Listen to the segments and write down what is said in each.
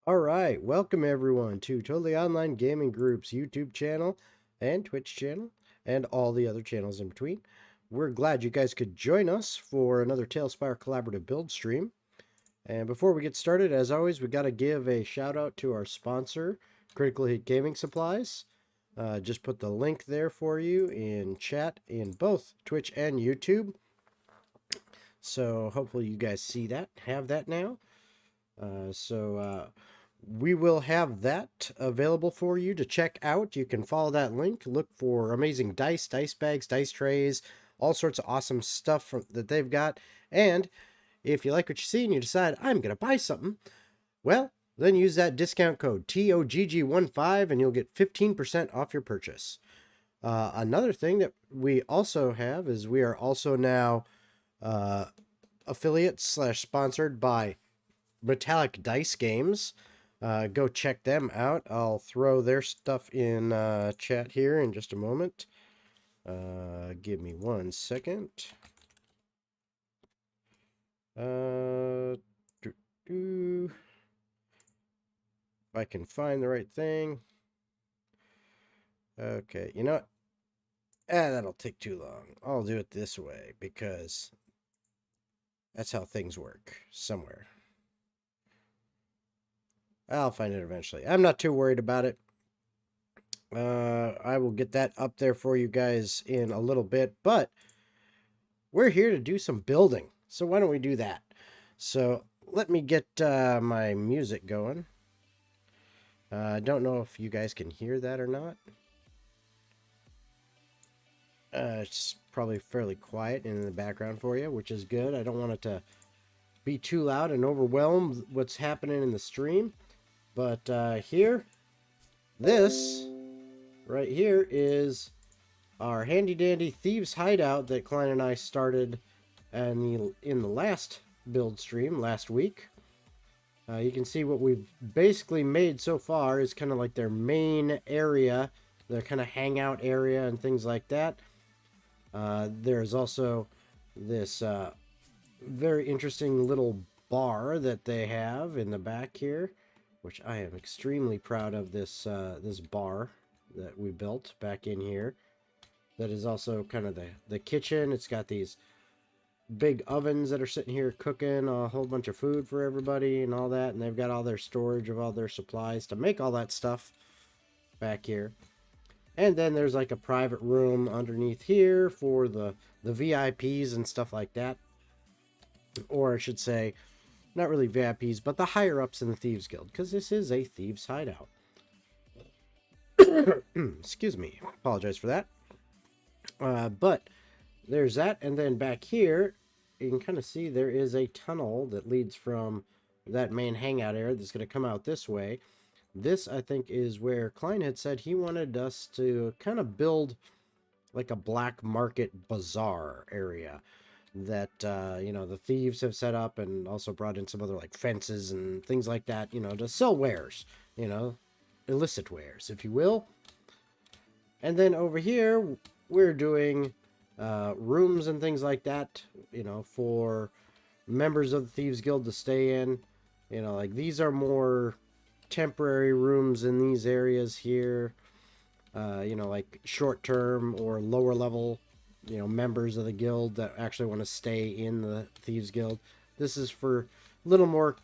All right, welcome everyone to Totally Online Gaming Group's YouTube channel and Twitch channel and all the other channels in between. We're glad you guys could join us for another Talespire collaborative build stream. And before we get started, as always, we got to give a shout out to our sponsor, Critical Hit Gaming Supplies. Just put the link there for you in chat in both Twitch and YouTube. So hopefully you guys see that, have that now. We will have that available for you to check out. You can follow that link, look for amazing dice bags, dice trays, all sorts of awesome stuff that they've got. And if you like what you see and you decide, I'm going to buy something, well, then use that discount code TOGG15 and you'll get 15% off your purchase. Another thing that we also have is we are also now affiliates / sponsored by Metallic Dice Games. Go check them out. I'll throw their stuff in chat here in just a moment. Give me 1 second. If I can find the right thing. Okay, you know what? That'll take too long. I'll do it this way because that's how things work somewhere. I'll find it eventually. I'm not too worried about it. I will get that up there for you guys in a little bit, but we're here to do some building. So why don't we do that? So let me get my music going. I don't know if you guys can hear that or not. It's probably fairly quiet in the background for you, which is good. I don't want it to be too loud and overwhelm what's happening in the stream. But this right here is our handy dandy thieves hideout that Klein and I started in the last build stream last week. You can see what we've basically made so far is kind of like their main area, their kind of hangout area and things like that. There's also this very interesting little bar that they have in the back here, which I am extremely proud of. This bar that we built back in here. That is also kind of the kitchen. It's got these big ovens that are sitting here cooking a whole bunch of food for everybody and all that. And they've got all their storage of all their supplies to make all that stuff back here. And then there's like a private room underneath here for the VIPs and stuff like that. Or I should say, not really VIPs, but the higher-ups in the Thieves Guild, because this is a Thieves hideout. Excuse me. Apologize for that. But there's that, and then back here, you can kind of see there is a tunnel that leads from that main hangout area that's going to come out this way. This, I think, is where Klein had said he wanted us to kind of build like a black market bazaar area that, you know, the thieves have set up, and also brought in some other like fences and things like that, you know, to sell wares, you know, illicit wares, if you will. And then over here, we're doing rooms and things like that, you know, for members of the Thieves Guild to stay in. You know, like these are more temporary rooms in these areas here. You know, like short-term or lower level, you know, members of the guild that actually want to stay in the Thieves Guild. This is for a little more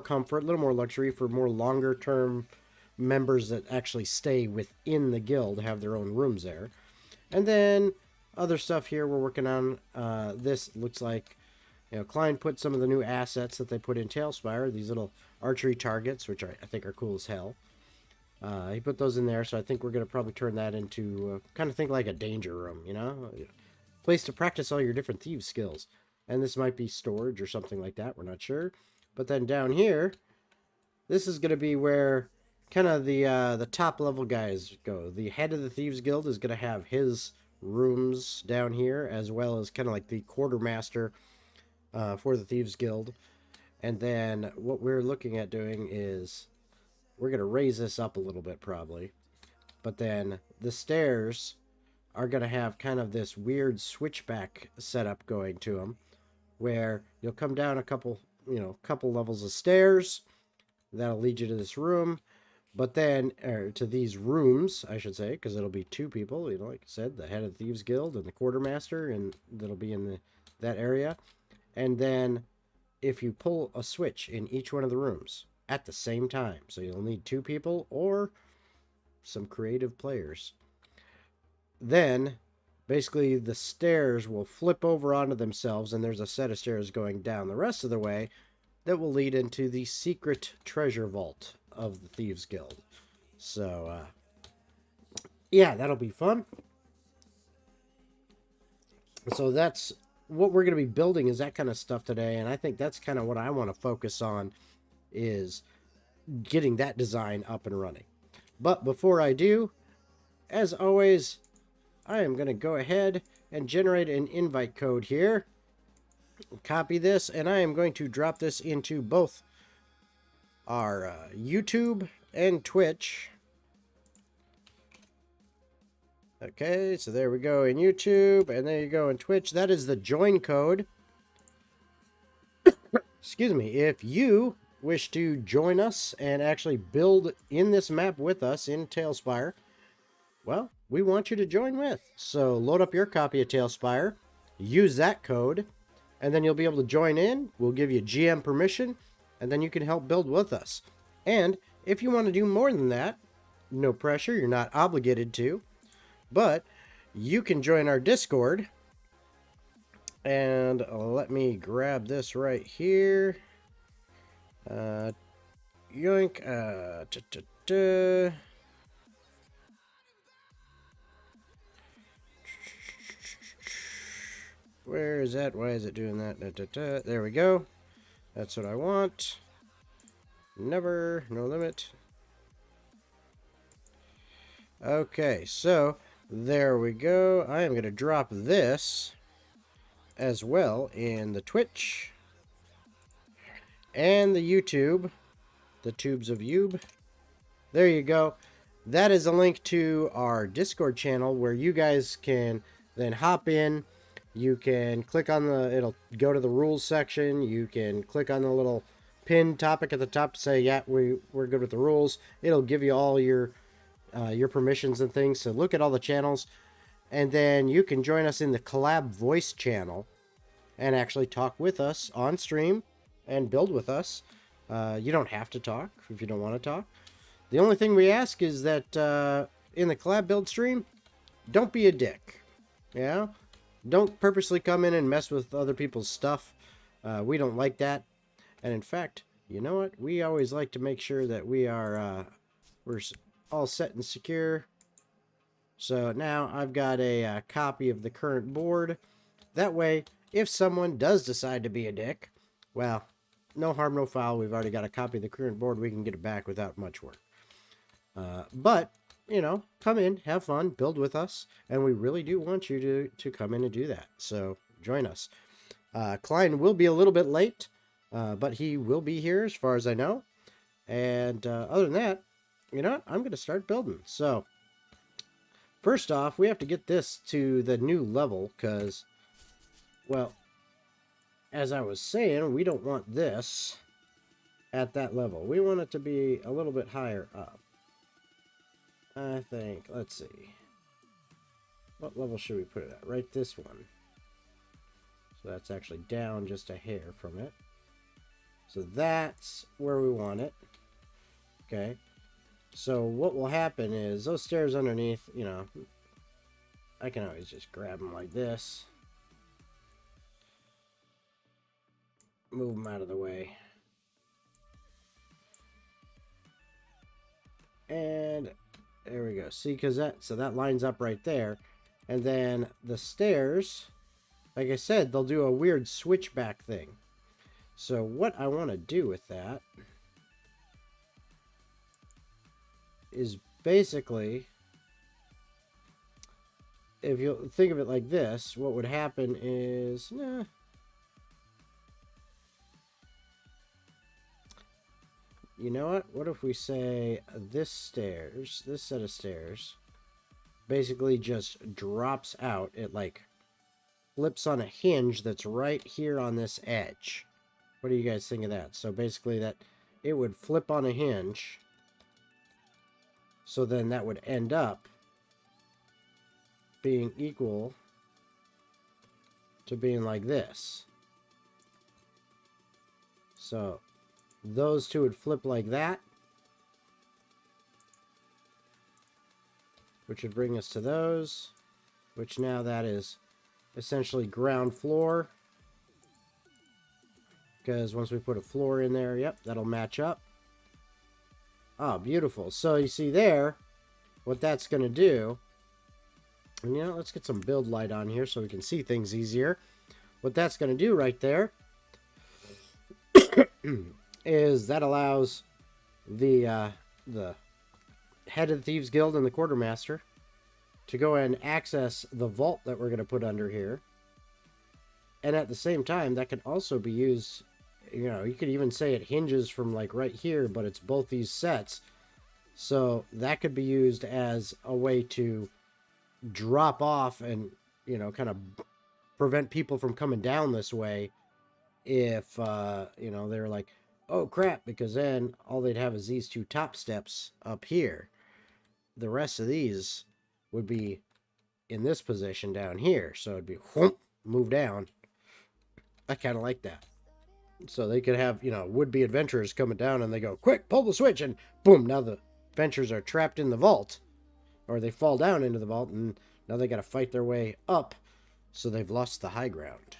comfort, a little more luxury for more longer term members that actually stay within the guild, have their own rooms there. And then other stuff here we're working on. This looks like, you know, Klein put some of the new assets that they put in Talespire, these little archery targets, which I think are cool as hell. He put those in there, so I think we're going to probably turn that into kind of think like a danger room, you know? Place to practice all your different thieves skills. And this might be storage or something like that, we're not sure. But then down here, this is going to be where kind of the top level guys go. The head of the Thieves Guild is going to have his rooms down here, as well as kind of like the quartermaster for the Thieves Guild. And then what we're looking at doing is we're going to raise this up a little bit probably. But then the stairs are going to have kind of this weird switchback setup going to them, where you'll come down a couple levels of stairs, That'll lead you to this room. But then, or to these rooms, I should say, because it'll be two people, you know, like I said, the head of the Thieves Guild and the quartermaster, and that'll be in that area. And then if you pull a switch in each one of the rooms at the same time, so you'll need two people or some creative players, then basically the stairs will flip over onto themselves, and there's a set of stairs going down the rest of the way that will lead into the secret treasure vault of the Thieves Guild. So, yeah, that'll be fun. So that's what we're going to be building, is that kind of stuff today, and I think that's kind of what I want to focus on, is getting that design up and running. But before I do, as always, I am going to go ahead and generate an invite code here. Copy this, and I am going to drop this into both our YouTube and Twitch. Okay, so there we go in YouTube, and there you go in Twitch. That is the join code. Excuse me. If you wish to join us and actually build in this map with us in Talespire, well, we want you to join with. So load up your copy of Talespire, use that code, and then you'll be able to join in. We'll give you GM permission, and then you can help build with us. And if you want to do more than that, no pressure, you're not obligated to, but you can join our Discord. And let me grab this right here. Yoink. Where is that? Why is it doing that? There we go. That's what I want. Never, no limit. Okay, so there we go. I am going to drop this as well in the Twitch and the YouTube, the tubes of Yube. There you go. That is a link to our Discord channel where you guys can then hop in. You can click on it'll go to the rules section. You can click on the little pinned topic at the top to say, yeah, we're good with the rules. It'll give you all your permissions and things. So look at all the channels. And then you can join us in the Collab voice channel and actually talk with us on stream and build with us. You don't have to talk if you don't want to talk. The only thing we ask is that in the Collab build stream, don't be a dick. Yeah? Don't purposely come in and mess with other people's stuff. We don't like that. And in fact, you know what? We always like to make sure that we're all set and secure. So now I've got a copy of the current board. That way, if someone does decide to be a dick, well, no harm, no foul. We've already got a copy of the current board. We can get it back without much work. But, you know, come in, have fun, build with us. And we really do want you to come in and do that. So join us. Klein will be a little bit late, but he will be here as far as I know. And other than that, you know what? I'm going to start building. So first off, we have to get this to the new level because, well, as I was saying, we don't want this at that level. We want it to be a little bit higher up. I think, let's see. What level should we put it at? Right this one. So that's actually down just a hair from it. So that's where we want it. Okay. So what will happen is those stairs underneath, you know, I can always just grab them like this. Move them out of the way. And there we go. See, because that lines up right there. And then the stairs, like I said, they'll do a weird switchback thing. So what I want to do with that is basically, if you think of it like this, what would happen is, you know what if we say this set of stairs basically just drops out. It like flips on a hinge that's right here on this edge. What do you guys think of that? So basically that it would flip on a hinge. So then that would end up being equal to being like this. So those two would flip like that, which would bring us to those, which now that is essentially ground floor. Because once we put a floor in there, yep, that'll match up. Oh, beautiful. So you see there, what that's going to do, and you know, let's get some build light on here so we can see things easier. What that's going to do right there is that allows the head of the Thieves Guild and the Quartermaster to go and access the vault that we're going to put under here. And at the same time, that can also be used, you know, you could even say it hinges from like right here, but it's both these sets. So that could be used as a way to drop off and, you know, kind of prevent people from coming down this way if, you know, they're like, oh crap, because then all they'd have is these two top steps up here. The rest of these would be in this position down here. So it'd be whoop, move down. I kind of like that. So they could have, you know, would-be adventurers coming down and they go, quick, pull the switch, and boom, now the adventurers are trapped in the vault. Or they fall down into the vault and now they got to fight their way up. So they've lost the high ground.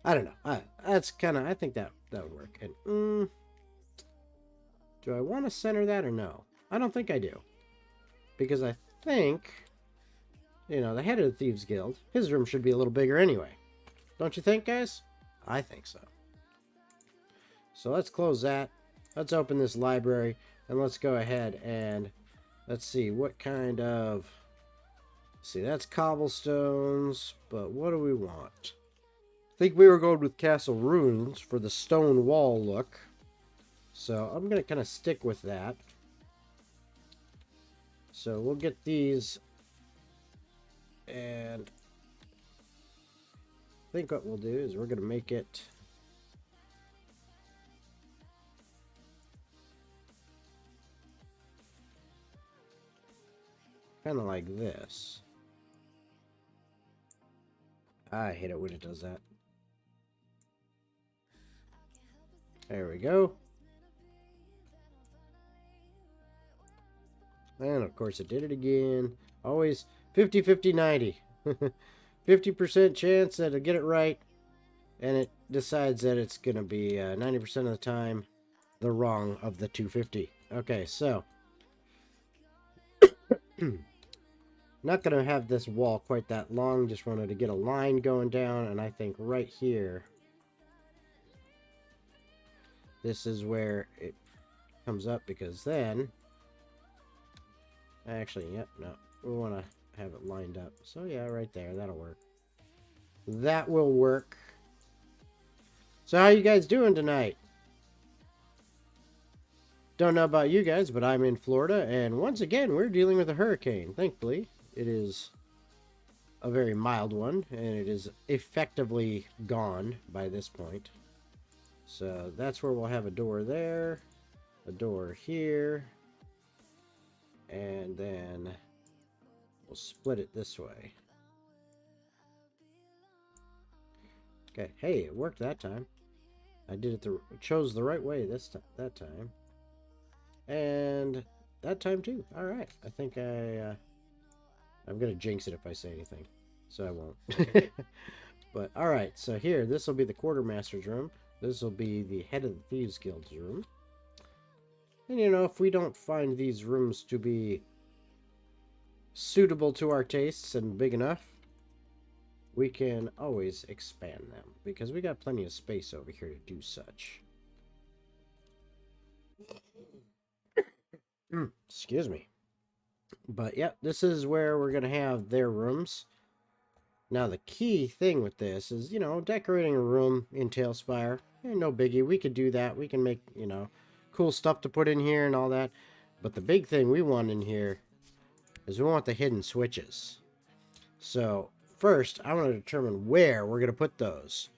I don't know. That's kind of, I think that would work. And do I want to center that or no? I don't think I do. Because I think, you know, the head of the Thieves Guild, his room should be a little bigger anyway. Don't you think, guys? I think so. So let's close that. Let's open this library. And let's go ahead and let's see what kind of... See, that's cobblestones. But what do we want? I think we were going with castle ruins for the stone wall look. So I'm going to kind of stick with that. So we'll get these. And I think what we'll do is we're going to make it kind of like this. I hate it when it does that. There we go. And of course it did it again. Always 50, 50, 90. 50% chance that it'll get it right. And it decides that it's going to be 90% of the time the wrong of the 250. Okay, so. Not going to have this wall quite that long. Just wanted to get a line going down. And I think right here, this is where it comes up. Because then, actually, yep, no. We want to have it lined up. So yeah, right there. That'll work. That will work. So how you guys doing tonight? Don't know about you guys, but I'm in Florida. And once again, we're dealing with a hurricane. Thankfully, it is a very mild one. And it is effectively gone by this point. So that's where we'll have a door there. A door here. And then we'll split it this way. Okay, hey, it worked that time. I did it chose the right way that time. And that time too. All right. I think I'm going to jinx it if I say anything. So I won't. But all right. So here, this will be the Quartermaster's room. This will be the Head of the Thieves Guild's room. And you know, if we don't find these rooms to be suitable to our tastes and big enough, we can always expand them. Because we got plenty of space over here to do such. Excuse me. But yeah, this is where we're going to have their rooms. Now the key thing with this is, you know, decorating a room in Talespire. No biggie. We could do that. We can make, you know, cool stuff to put in here and all that. But the big thing we want in here is we want the hidden switches. So first, I want to determine where we're going to put those.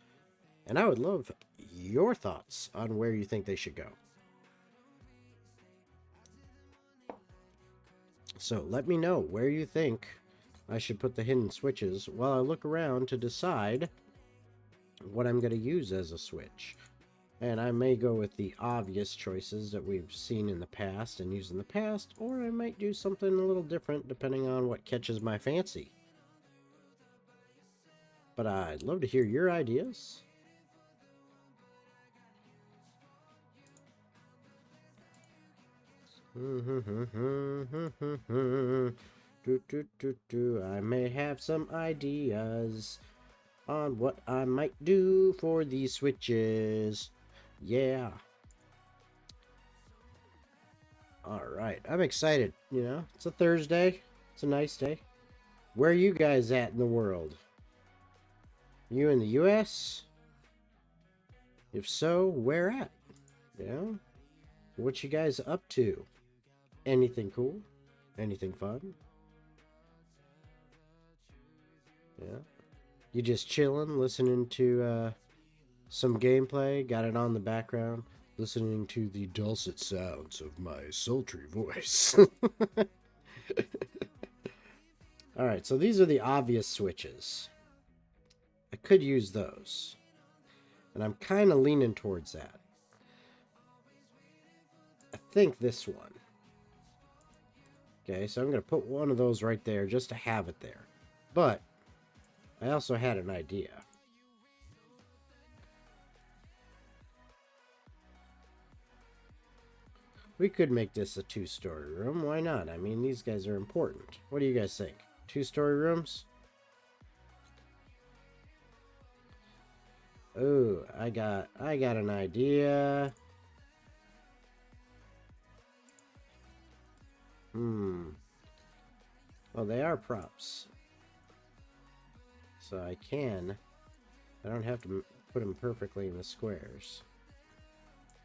And I would love your thoughts on where you think they should go. So let me know where you think I should put the hidden switches while I look around to decide what I'm going to use as a switch. And I may go with the obvious choices that we've seen in the past and used in the past, or I might do something a little different depending on what catches my fancy. But I'd love to hear your ideas. I may have some ideas on what I might do for these switches. Yeah. Alright, I'm excited, you know. It's a Thursday. It's a nice day. Where are you guys at in the world? You in the US? If so, where at? Yeah. What you guys up to? Anything cool? Anything fun? Yeah. You just chilling, listening to some gameplay, got it on the background, listening to the dulcet sounds of my sultry voice. Alright, so these are the obvious switches. I could use those. And I'm kind of leaning towards that. I think this one. Okay, so I'm going to put one of those right there just to have it there. But I also had an idea. We could make this a two-story room. Why not? I mean, these guys are important. What do you guys think? Two-story rooms? Oh, I got an idea. Well, they are props. So I don't have to put them perfectly in the squares.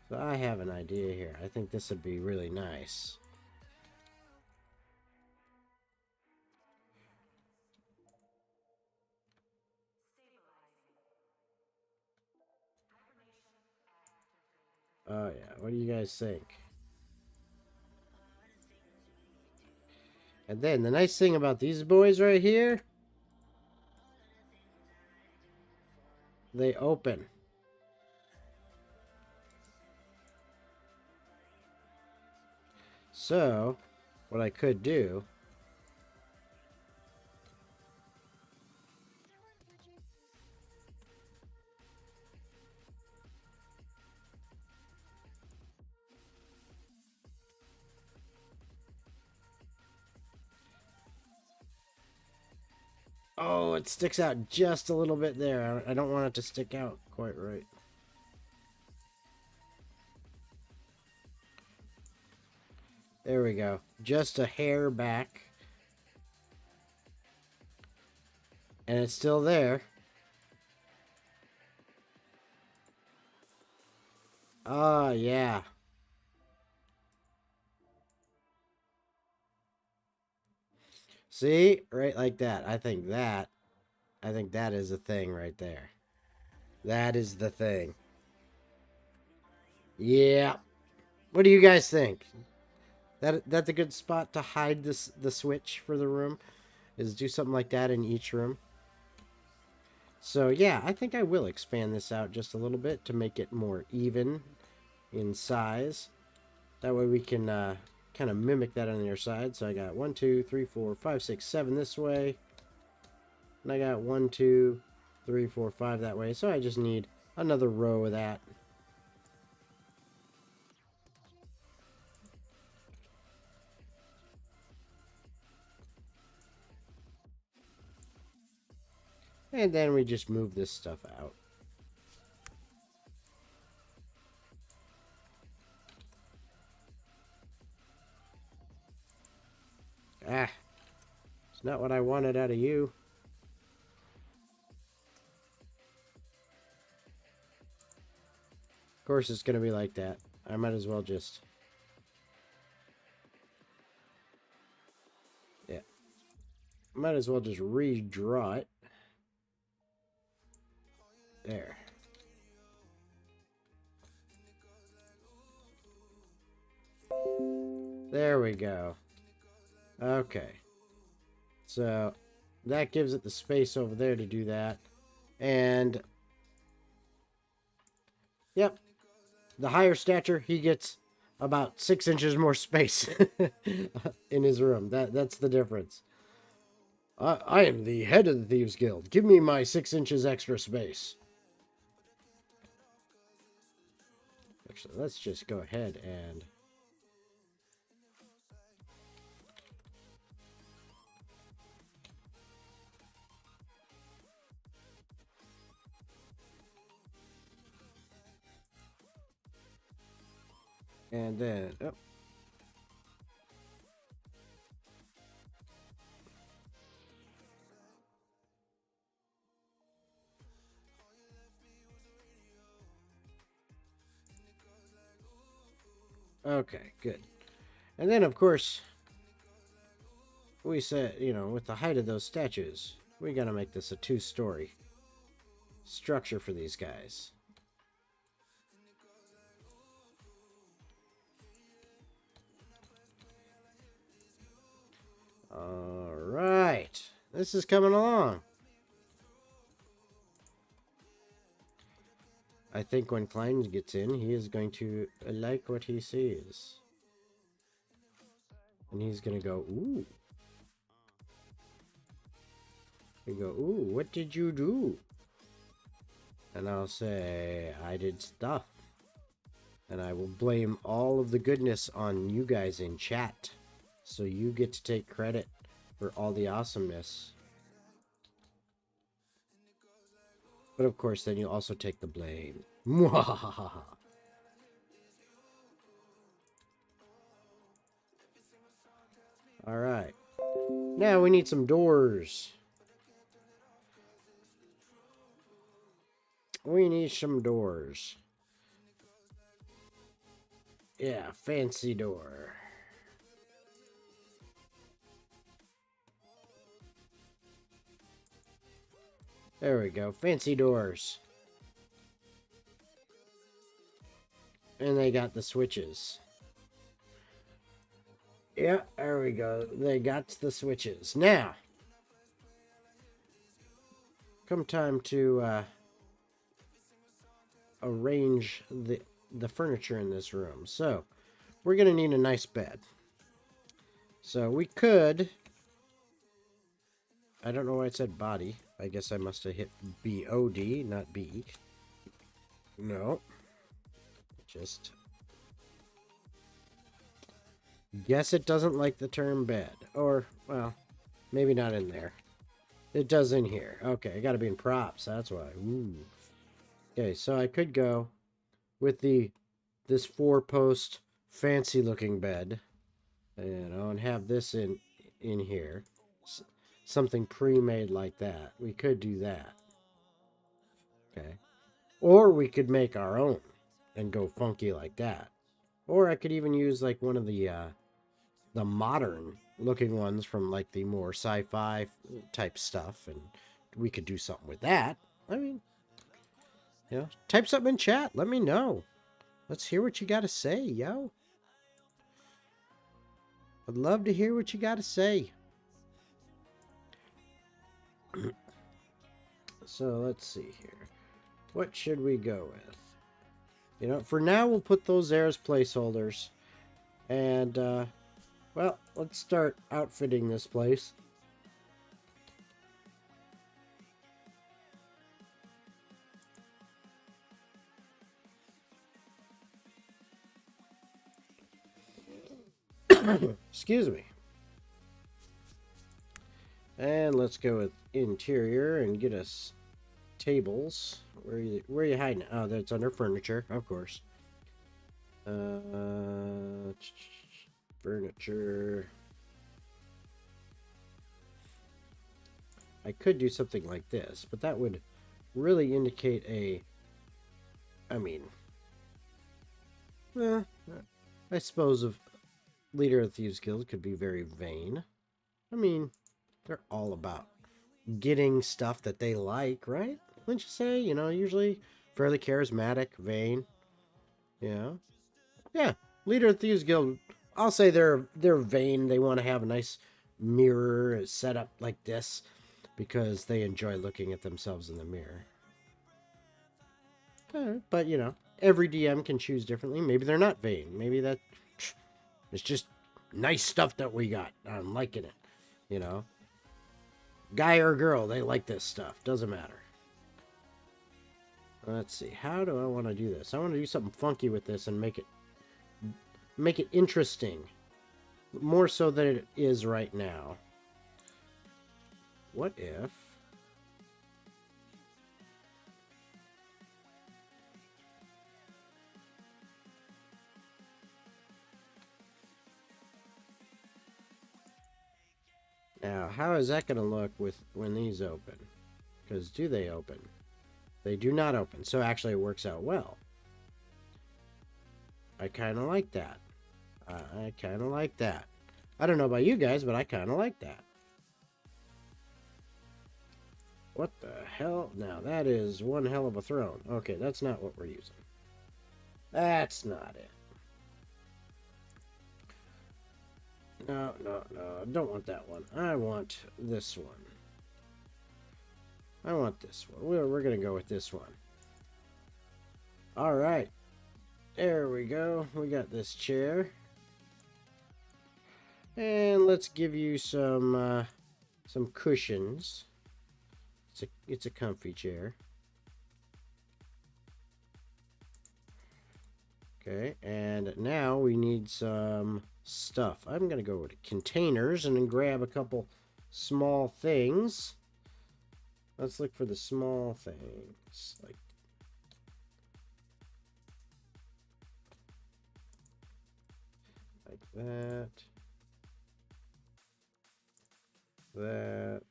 So I have an idea here. I think this would be really nice. Oh yeah, what do you guys think? And then the nice thing about these boys right here, they open. So, what I could do Oh, it sticks out just a little bit there. I don't want it to stick out quite right. There we go. Just a hair back. And it's still there. Oh, yeah. See? Right like that. I think that is a thing right there. That is the thing. Yeah. What do you guys think? That's a good spot to hide the switch for the room, is do something like that in each room. So yeah, I think I will expand this out just a little bit to make it more even in size. That way we can kind of mimic that on the other side. So I got 1, 2, 3, 4, 5, 6, 7 this way. And I got 1, 2, 3, 4, 5 that way. So I just need another row of that. And then we just move this stuff out. Ah, it's not what I wanted out of you. Of course it's going to be like that. I might as well just... Yeah. Might as well just redraw it. There. There we go. Okay. So that gives it the space over there to do that. And yep, the higher stature, he gets about 6 inches more space in his room. That's the difference. I am the head of the Thieves Guild. Give me my 6 inches extra space. Actually, let's just go ahead and... And then... Oh. Okay, good. And then, of course, we said, you know, with the height of those statues, we gotta make this a 2-story structure for these guys. Alright. This is coming along. I think when Klein gets in, he is going to like what he sees. And he's going to go, ooh. He go, ooh, what did you do? And I'll say, I did stuff. And I will blame all of the goodness on you guys in chat. So you get to take credit for all the awesomeness. But of course, then you also take the blame. Mwahaha. Alright. Now we need some doors. We need some doors. Yeah, fancy door. There we go. Fancy doors. And they got the switches. Yeah, there we go. They got the switches. Now, come time to arrange the furniture in this room. So, we're going to need a nice bed. So, we could... I don't know why it said body. I guess I must have hit B-O-D, not B. No. Just... guess it doesn't like the term bed. Or, well, maybe not in there. It does in here. Okay, I gotta be in props. That's why. Ooh. Okay, so I could go with this 4-post fancy looking bed. You know, and have this in here. Something pre-made like that. We could do that. Okay. Or we could make our own and go funky like that. Or I could even use like one of the modern looking ones from like the more sci-fi type stuff, and we could do something with that. I mean, you know, type something in chat. Let me know. Let's hear what you got to say, yo. I'd love to hear what you got to say. So let's see here. What should we go with? You know, for now we'll put those there as placeholders. And, well, let's start outfitting this place. Excuse me. And let's go with interior and get us tables. Where are you hiding? Oh, that's under furniture, of course. Furniture. I could do something like this, but that would really indicate a... I mean... I suppose a leader of the Thieves Guild could be very vain. I mean... they're all about getting stuff that they like, right? Wouldn't you say? You know, usually fairly charismatic, vain. Yeah. Yeah. Leader of Thieves Guild I'll say they're vain. They want to have a nice mirror set up like this because they enjoy looking at themselves in the mirror. But you know, every DM can choose differently. Maybe they're not vain. Maybe that it's just nice stuff that we got. I'm liking it. You know, guy or girl, they like this stuff. Doesn't matter. Let's see. How do I want to do this? I want to do something funky with this and make it interesting. More so than it is right now. What if... Now, how is that going to look when these open? Because do they open? They do not open, so actually it works out well. I kind of like that. I kind of like that. I don't know about you guys, but I kind of like that. What the hell? Now, that is one hell of a throne. Okay, that's not what we're using. That's not it. No, no, no. I don't want that one. I want this one. I want this one. We're going to go with this one. All right. There we go. We got this chair. And let's give you some cushions. It's a comfy chair. Okay, and now we need some stuff. I'm going to go with containers and then grab a couple small things. Let's look for the small things. Like that. That.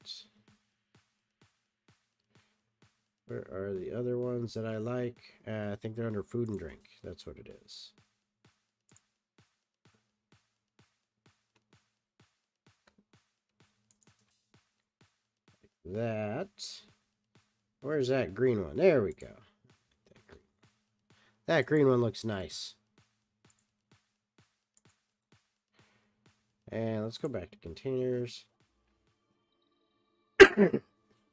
Where are the other ones that I like? I think they're under food and drink. That's what it is. Like that. Where's that green one? There we go. That green one looks nice. And let's go back to containers.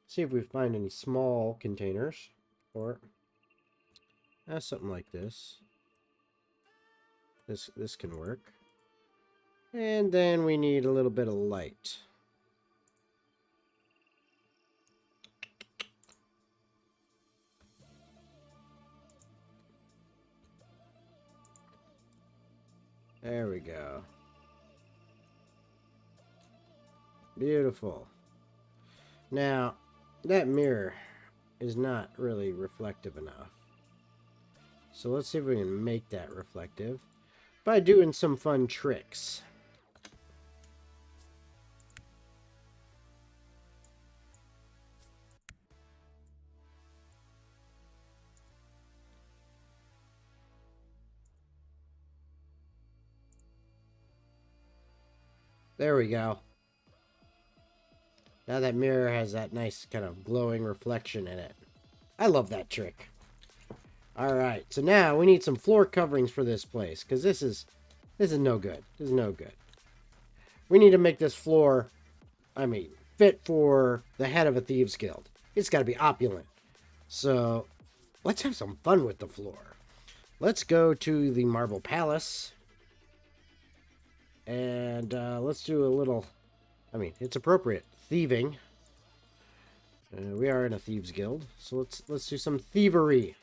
See if we find any small containers or something like this. This can work. And then we need a little bit of light. There we go. Beautiful. Now, that mirror is not really reflective enough. So let's see if we can make that reflective by doing some fun tricks. There we go. Now that mirror has that nice kind of glowing reflection in it. I love that trick. Alright, so now we need some floor coverings for this place, because this is no good. This is no good. We need to make this floor, I mean, fit for the head of a thieves guild. It's got to be opulent. So, let's have some fun with the floor. Let's go to the Marble Palace. And let's do a little, I mean, it's appropriate. Thieving. We are in a thieves guild, so let's do some thievery.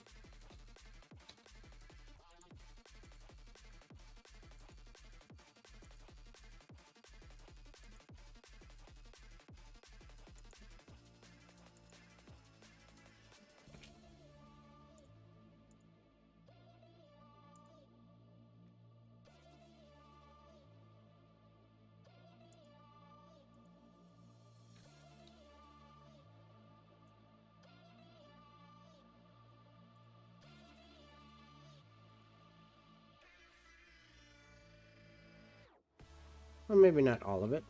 Well, maybe not all of it.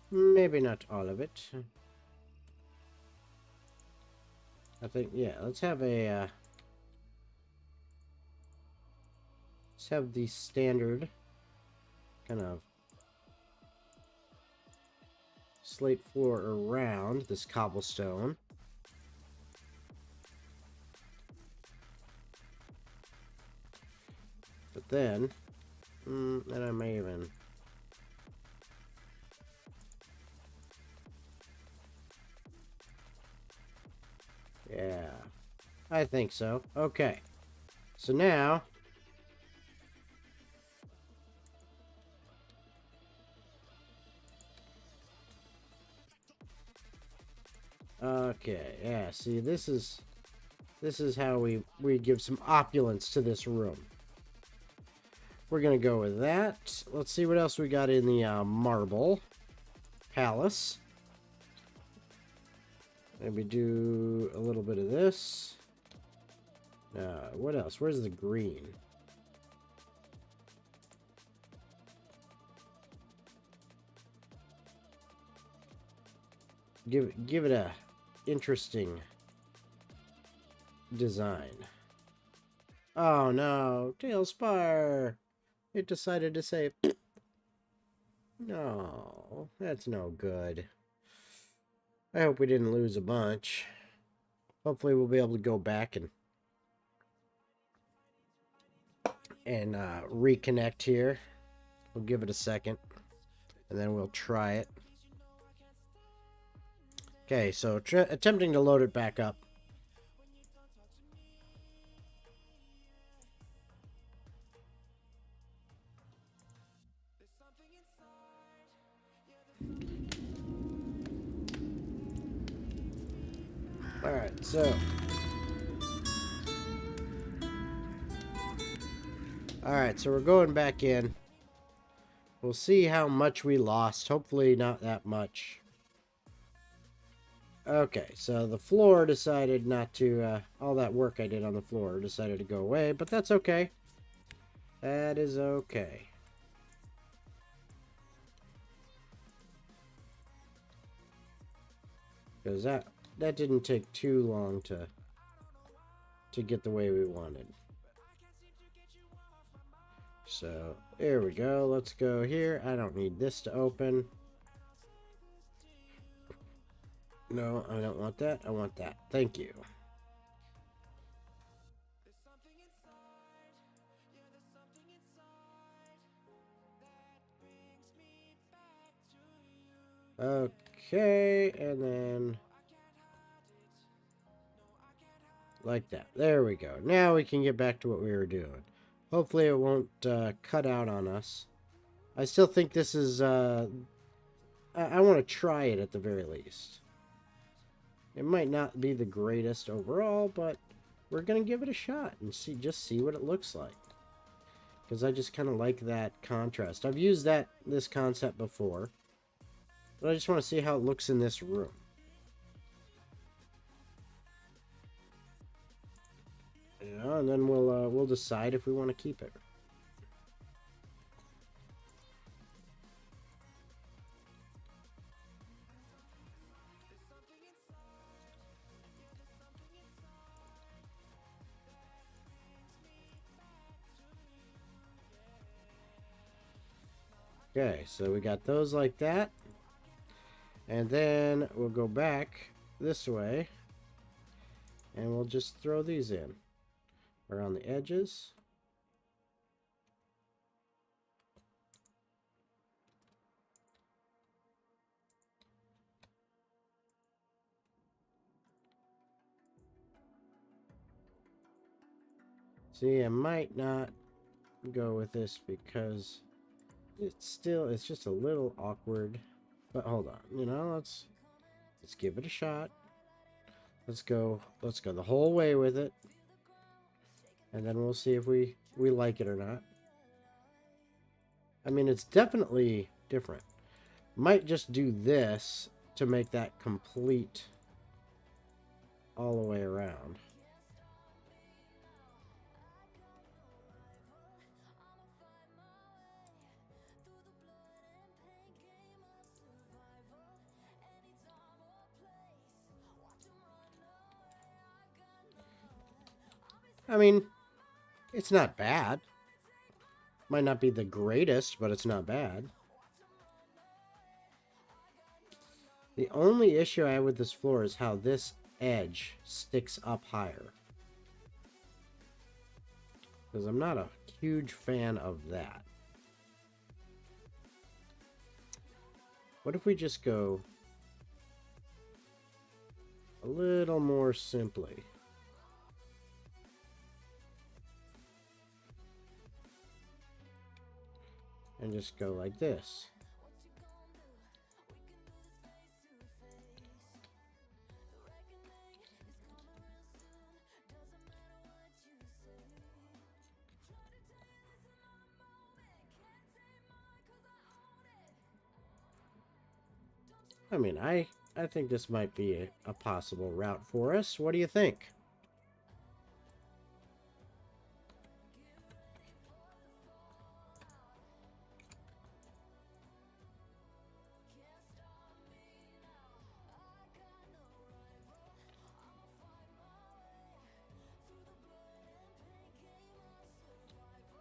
Maybe not all of it. I think, yeah, let's have have the standard kind of slate floor around this cobblestone. But then I may even... Yeah, I think so. Okay. So now... Okay, yeah, see, this is how we give some opulence to this room. We're gonna go with that. Let's see what else we got in the marble palace. Maybe do a little bit of this. What else? Where's the green? Give it a interesting design. Oh no, Talespire! It decided to say, no, that's no good. I hope we didn't lose a bunch. Hopefully we'll be able to go back and reconnect here. We'll give it a second, and then we'll try it. Okay, so attempting to load it back up. Alright, so... Alright, so we're going back in. We'll see how much we lost. Hopefully not that much. Okay, so the floor decided not to... all that work I did on the floor decided to go away, but that's okay. That is okay. Because that didn't take too long to get the way we wanted. So, there we go. Let's go here. I don't need this to open. No, I don't want that. I want that. Thank you. Okay, and then... like that. There we go. Now we can get back to what we were doing. Hopefully it won't cut out on us. I still think this is... I want to try it at the very least. It might not be the greatest overall, but we're going to give it a shot and just see what it looks like. Because I just kind of like that contrast. I've used this concept before. But I just want to see how it looks in this room. Yeah, and then we'll decide if we want to keep it. Okay, so we got those like that. And then we'll go back this way. And we'll just throw these in around the edges. See, I might not go with this because it's just a little awkward. But hold on, you know, let's give it a shot. Let's go the whole way with it. And then we'll see if we like it or not. I mean, it's definitely different. Might just do this to make that complete all the way around. I mean, it's not bad. Might not be the greatest, but it's not bad. The only issue I have with this floor is how this edge sticks up higher. Because I'm not a huge fan of that. What if we just go a little more simply? And just go like this. I mean, I think this might be a possible route for us. What do you think?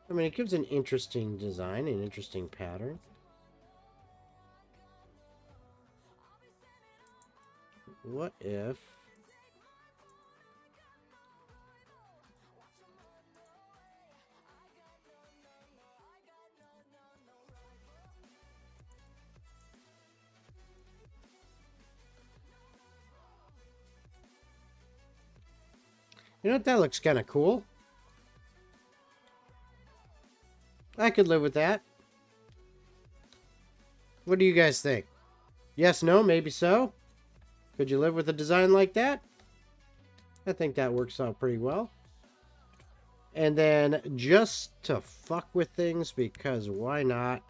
I mean, it gives an interesting design, an interesting pattern. What if... You know what? That looks kind of cool. I could live with that. What do you guys think? Yes, no, maybe so? Could you live with a design like that? I think that works out pretty well. And then just to fuck with things, because why not?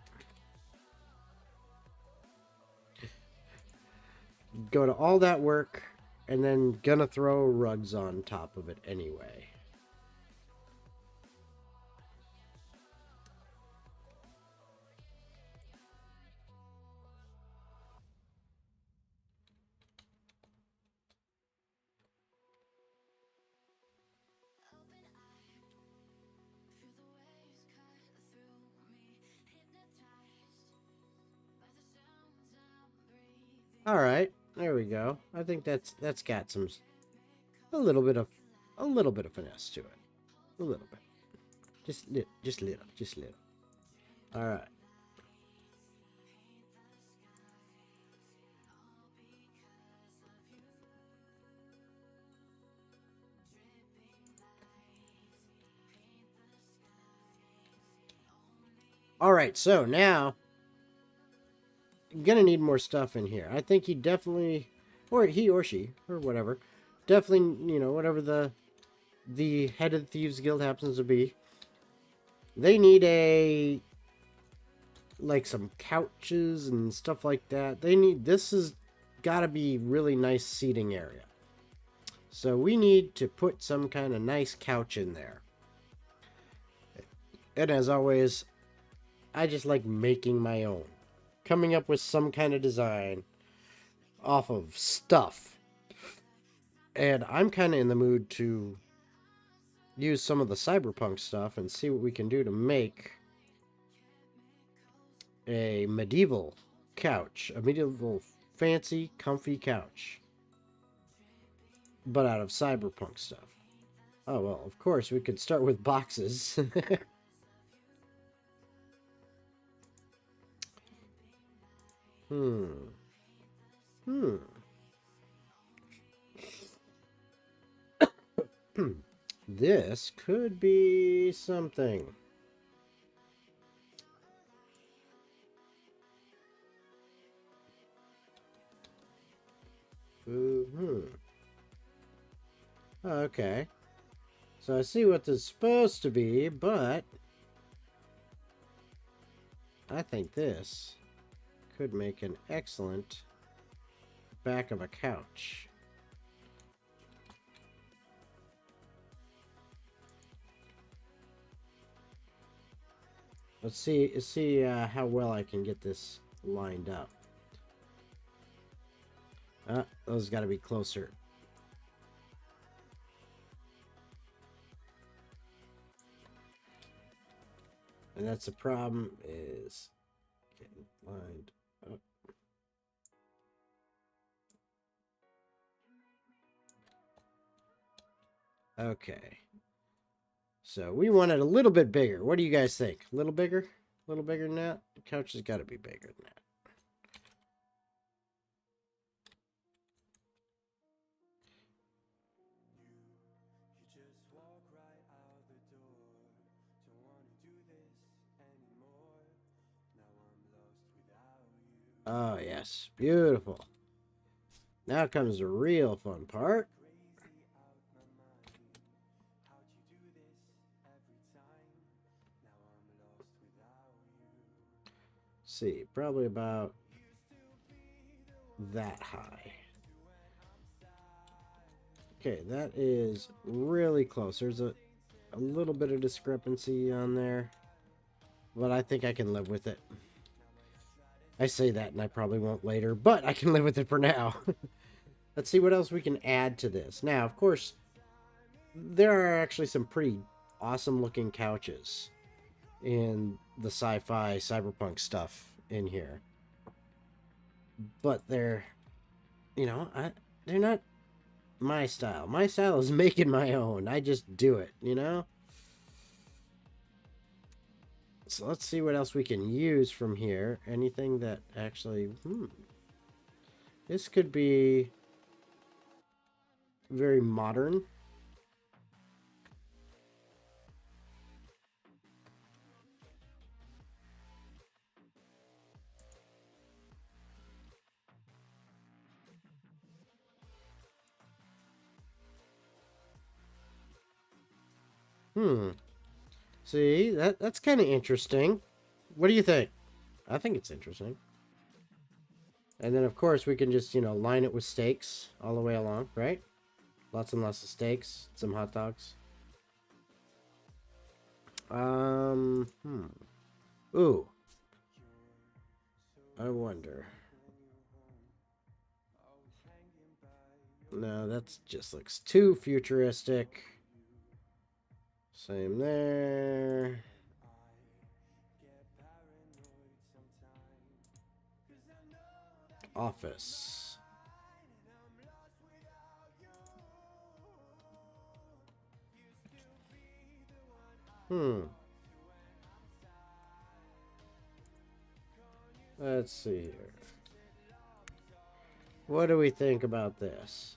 Go to all that work, and then gonna throw rugs on top of it anyway. All right, there we go. I think that's got some a little bit of finesse to it. A little bit. Just little. All right. All right, so now I'm gonna need more stuff in here. I think he definitely, or he or she, or whatever, definitely, you know, whatever the head of the Thieves Guild happens to be, they need a, like, some couches and stuff like that. This has got to be really nice seating area. So we need to put some kind of nice couch in there. And as always, I just like making my own. Coming up with some kind of design off of stuff. And I'm kind of in the mood to use some of the cyberpunk stuff and see what we can do to make a medieval couch. A medieval fancy, comfy couch. But out of cyberpunk stuff. Oh, well, of course, we could start with boxes. This could be something. Okay. So I see what this is supposed to be, but I think this could make an excellent back of a couch. Let's see how well I can get this lined up. Those got to be closer. And that's the problem, is getting lined up. Okay. So we want it a little bit bigger. What do you guys think? A little bigger? A little bigger than that? The couch has got to be bigger than that. Oh, yes. Beautiful. Now comes the real fun part. See, probably about that high. Okay, that is really close. There's a little bit of discrepancy on there, but I think I can live with it. I say that and I probably won't later, but I can live with it for now. Let's see what else we can add to this. Now, of course, there are actually some pretty awesome looking couches in the sci-fi cyberpunk stuff in here. But they're, you know, they're not my style. My style is making my own. I just do it, you know? So let's see what else we can use from here. Anything that actually... This could be very modern. See, that's kind of interesting. What do you think? I think it's interesting. And then, of course, we can just, you know, line it with steaks all the way along, right? Lots and lots of steaks, some hot dogs. Ooh. I wonder. No, that just looks too futuristic. Same there. Office. Let's see here. What do we think about this?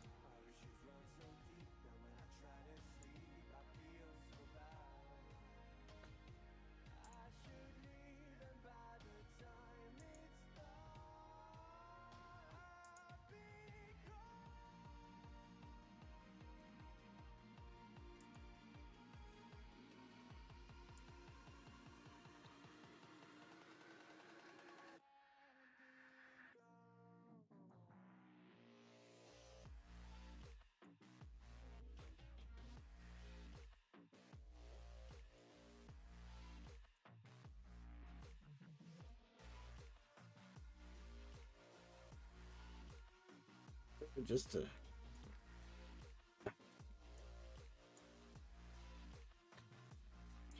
Just to...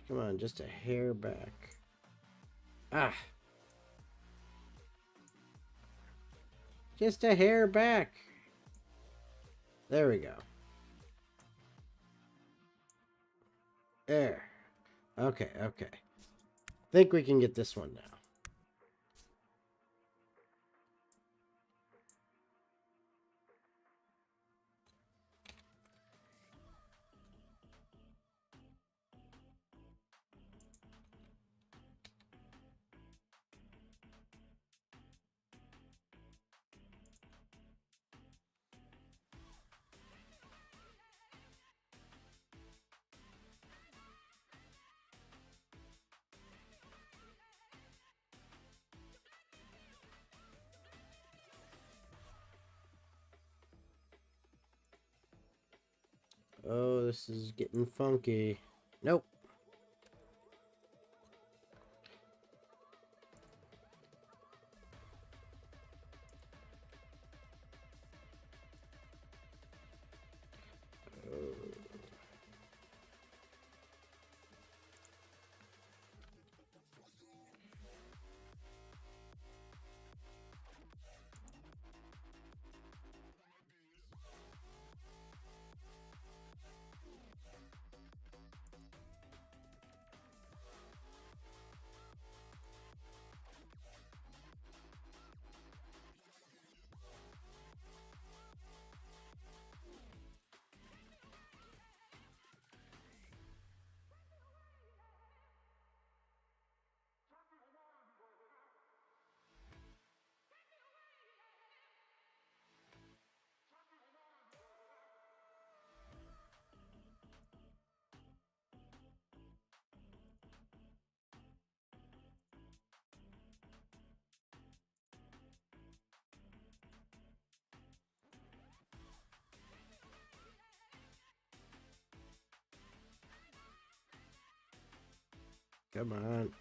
Come on, just a hair back. Ah! Just a hair back. There we go. There. Okay, okay. Think we can get this one now. Oh, this is getting funky. Nope. Come on.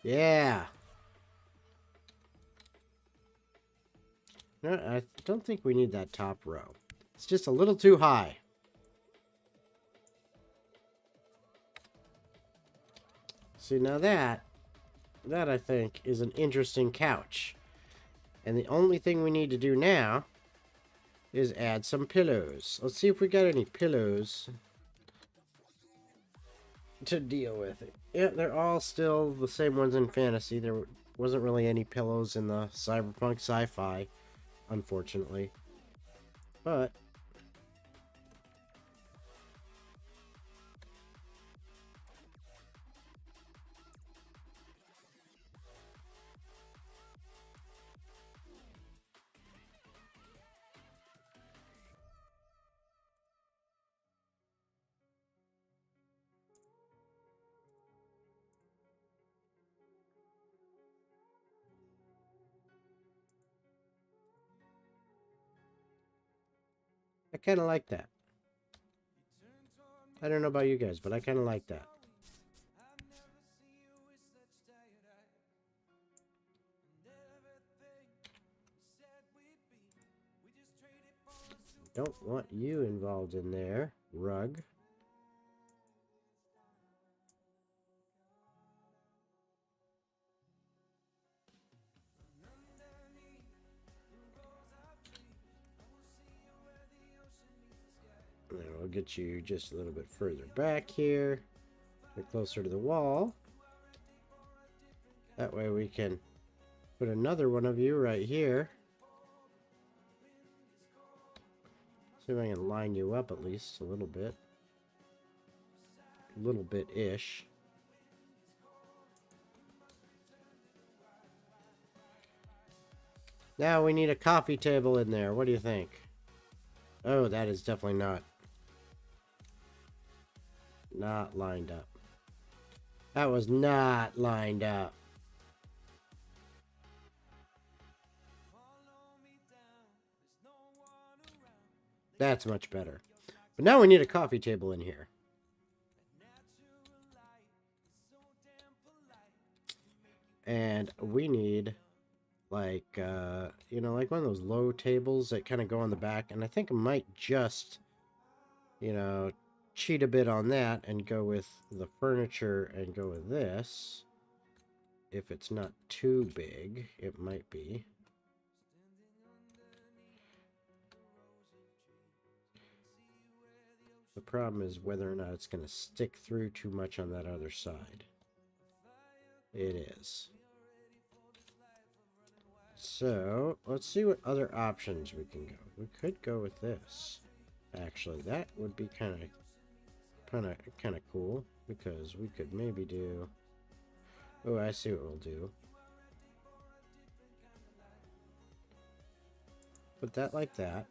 Yeah. No, I don't think we need that top row. It's just a little too high. See, now that I think is an interesting couch. And the only thing we need to do now is add some pillows. Let's see if we got any pillows to deal with it. Yeah, they're all still the same ones in fantasy. There wasn't really any pillows in the cyberpunk sci-fi, unfortunately. But I kind of like that. I don't know about you guys, but I kind of like that. Don't want you involved in there, rug. And we'll get you just a little bit further back here. Get closer to the wall. That way we can put another one of you right here. See if I can line you up at least a little bit. A little bit-ish. Now we need a coffee table in there. What do you think? Oh, that is definitely not lined up. That was not lined up. That's much better. But now we need a coffee table in here. And we need like, you know, like one of those low tables that kind of go on the back. And I think I might just, you know, cheat a bit on that and go with the furniture and go with this. If it's not too big, it might be. The problem is whether or not it's going to stick through too much on that other side. It is. So, let's see what other options we can go. We could go with this. Actually, that would be kind of cool, because we could maybe do... Oh, I see what we'll do. Put that like that.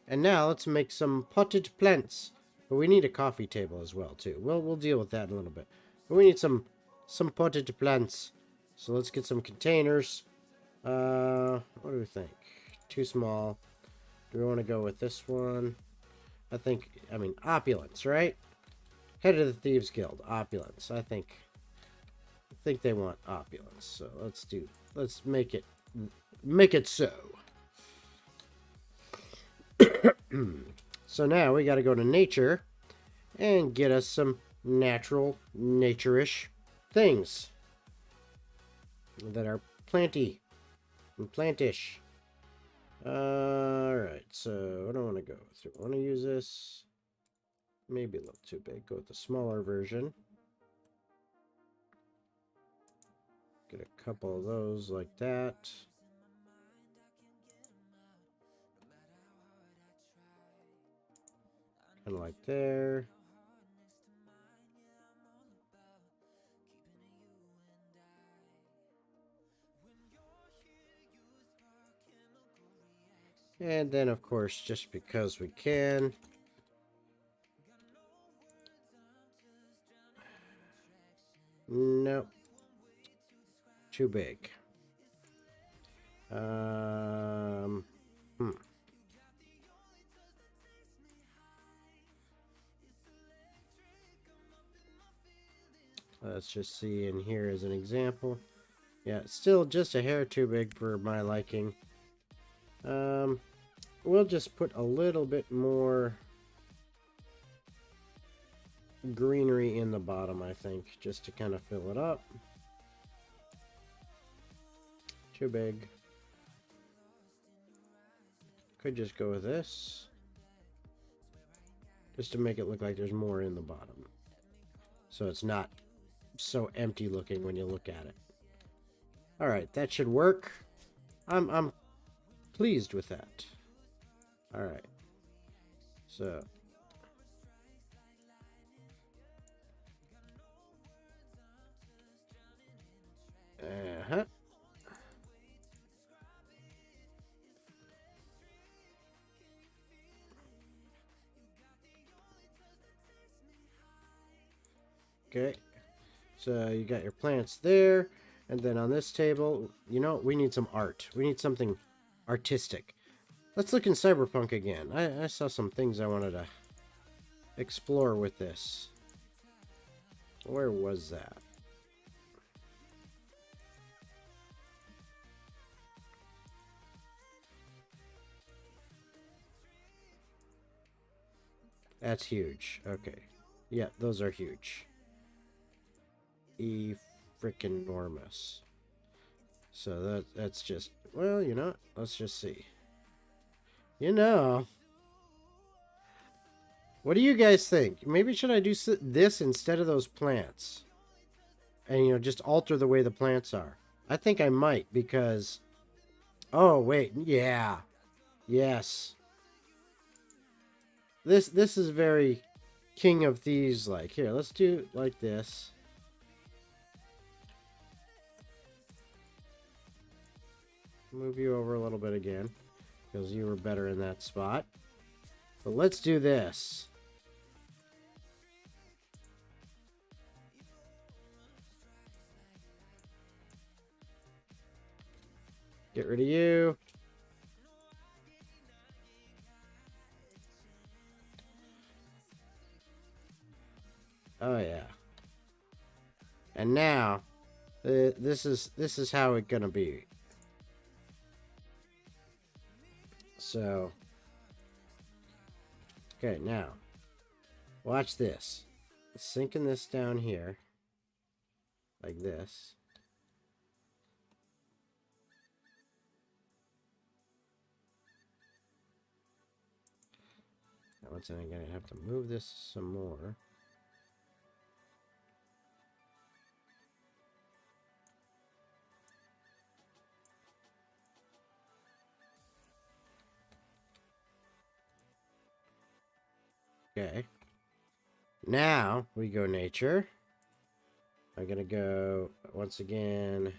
And now let's make some potted plants. But we need a coffee table as well, too. We'll deal with that in a little bit. But we need some potted plants. So let's get some containers. What do we think? Too small. Do we want to go with this one? I mean, opulence, right? Head of the Thieves Guild, opulence. I think they want opulence. So let's make it so. So now we got to go to nature and get us some natural, nature-ish things that are planty and plantish. Alright, so what do I want to go through? I want to use this. Maybe a little too big. Go with the smaller version. Get a couple of those like that. Kind of like there. And then, of course, just because we can. Nope. Too big. Let's just see in here as an example. Yeah, still just a hair too big for my liking. We'll just put a little bit more greenery in the bottom, I think, just to kind of fill it up. Too big. Could just go with this, just to make it look like there's more in the bottom, so it's not so empty looking when you look at it. All right, that should work. I'm pleased with that. All right, so okay, so you got your plants there, and then on this table, you know, we need some art. We need something artistic. Let's look in Cyberpunk again. I saw some things I wanted to explore with this. Where was that? That's huge. Okay. Yeah, those are huge. Frickin' enormous. So that's just, well, you know, let's just see. You know, what do you guys think? Maybe should I do this instead of those plants? And, you know, just alter the way the plants are. I think I might, because... Oh, wait. Yeah. Yes. This is very King of Thieves like. Here, let's do it like this. Move you over a little bit again, because you were better in that spot. But let's do this. Get rid of you. Oh yeah. And now, this is how it's gonna be. So, okay, now, watch this. Sinking this down here, like this. Now, once again, I'm gonna have to move this some more. Okay. Now we go nature. I'm gonna go once again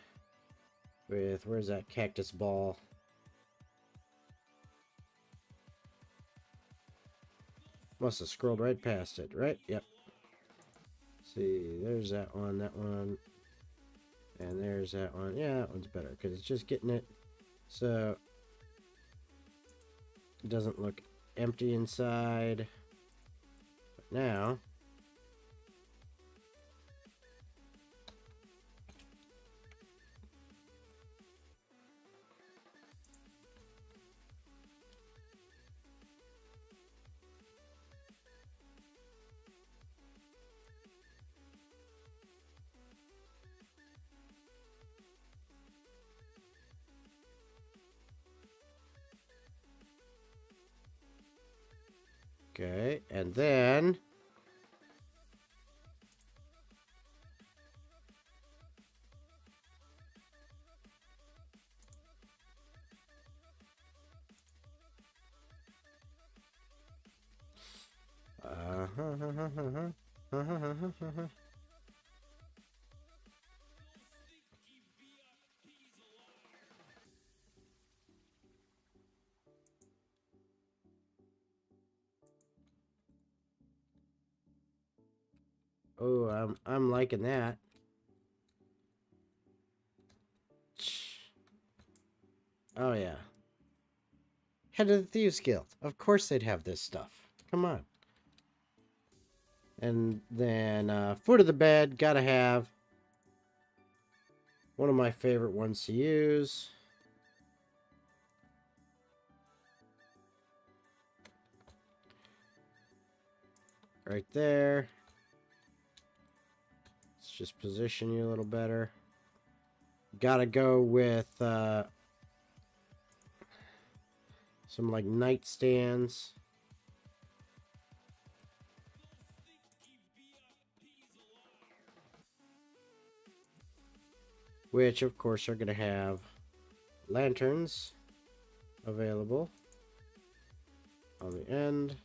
with, where's that cactus ball? Must have scrolled right past it, right? Yep. See, there's that one, and there's that one. Yeah, that one's better because it's just getting it so it doesn't look empty inside. But now, okay, and then oh, I'm liking that. Oh yeah. Head of the Thieves Guild. Of course they'd have this stuff. Come on. And then foot of the bed, gotta have one of my favorite ones to use. Right there. Let's just position you a little better. Gotta go with some like nightstands. Which of course are gonna have lanterns available on the end.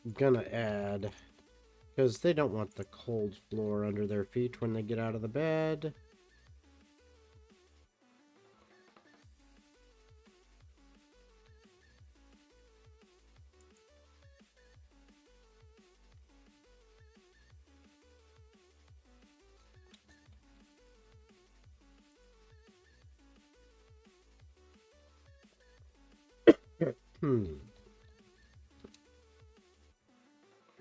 I'm gonna add, because they don't want the cold floor under their feet when they get out of the bed.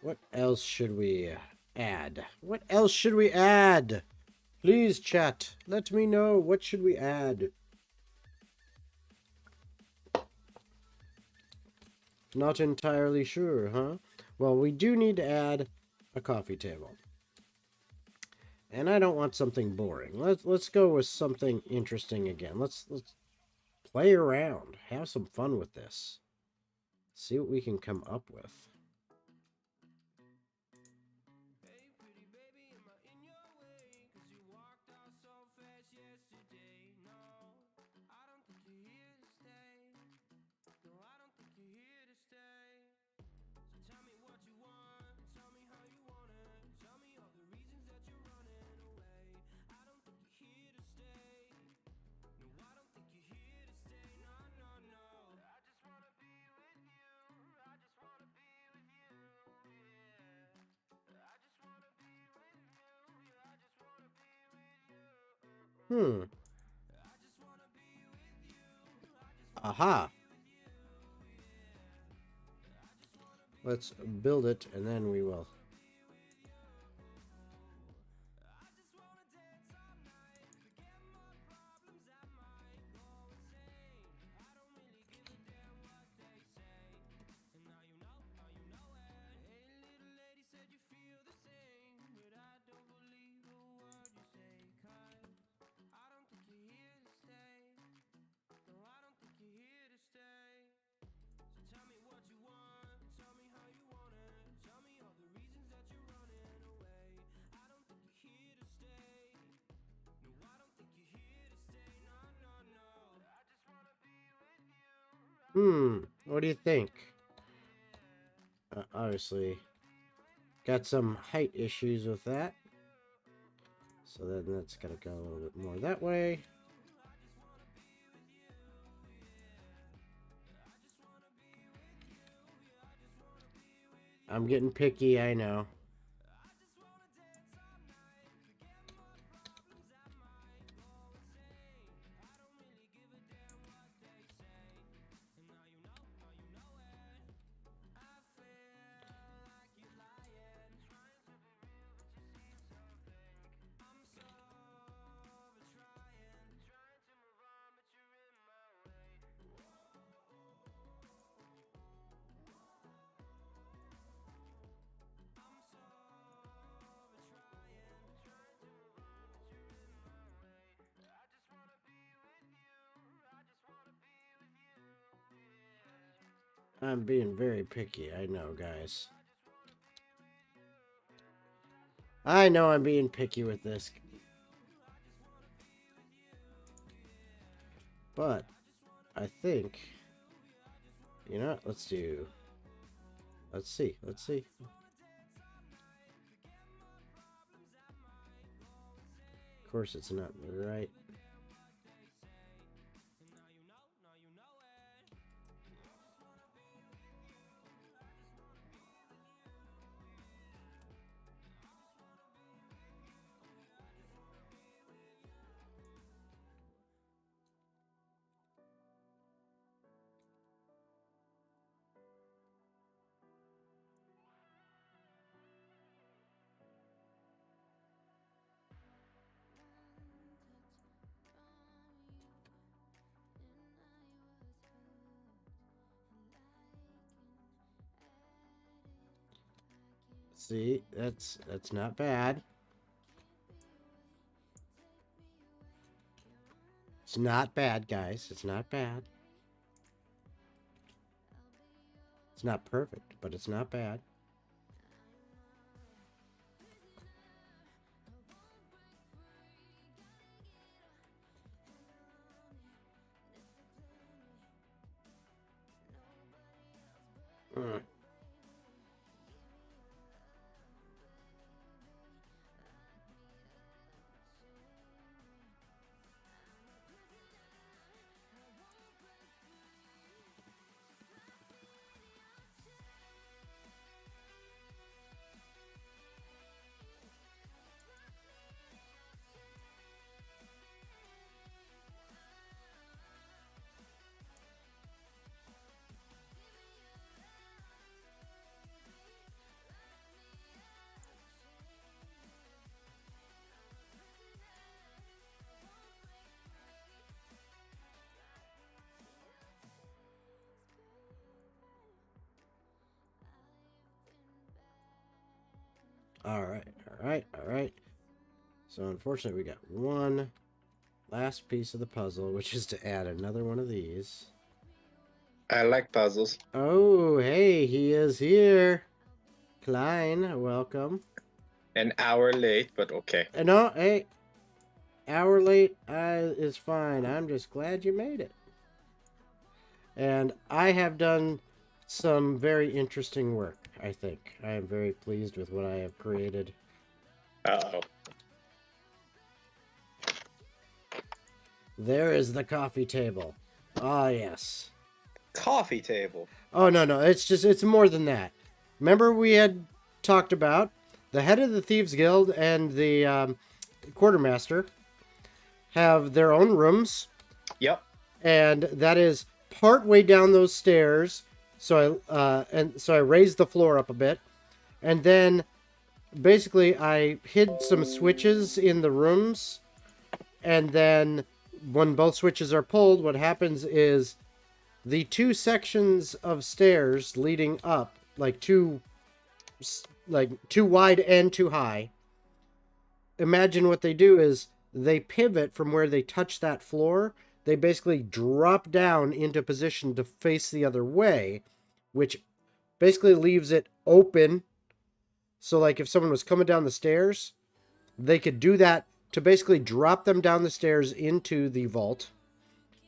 What else should we add? What else should we add? Please, chat, let me know. What should we add? Not entirely sure, huh? Well, we do need to add a coffee table. And I don't want something boring. Let's go with something interesting again. Let's play around. Have some fun with this. See what we can come up with. Aha. Let's build it and then we will. What do you think? Obviously, got some height issues with that. So then that's gotta go a little bit more that way. I'm getting picky, I know. I'm being very picky, I know, guys. I know I'm being picky with this. But I think, you know what, let's see. Of course it's not right. See, that's not bad. It's not bad, guys. It's not bad. It's not perfect, but it's not bad. Mm. All right, all right, all right. So unfortunately, we got one last piece of the puzzle, which is to add another one of these. I like puzzles. Oh, hey, he is here. Klein, welcome. An hour late, but okay. No, hey, hour late is fine. I'm just glad you made it. And I have done some very interesting work, I think. I am very pleased with what I have created. Uh-oh. There is the coffee table. Ah, yes. Coffee table. Oh, no. It's more than that. Remember we had talked about the head of the Thieves Guild and the quartermaster have their own rooms. Yep. And that is part way down those stairs. So I raised the floor up a bit. And then basically I hid some switches in the rooms. And then when both switches are pulled, what happens is the two sections of stairs leading up, like too wide and too high. Imagine what they do is they pivot from where they touch that floor. They basically drop down into position to face the other way, which basically leaves it open. So like if someone was coming down the stairs, they could do that to basically drop them down the stairs into the vault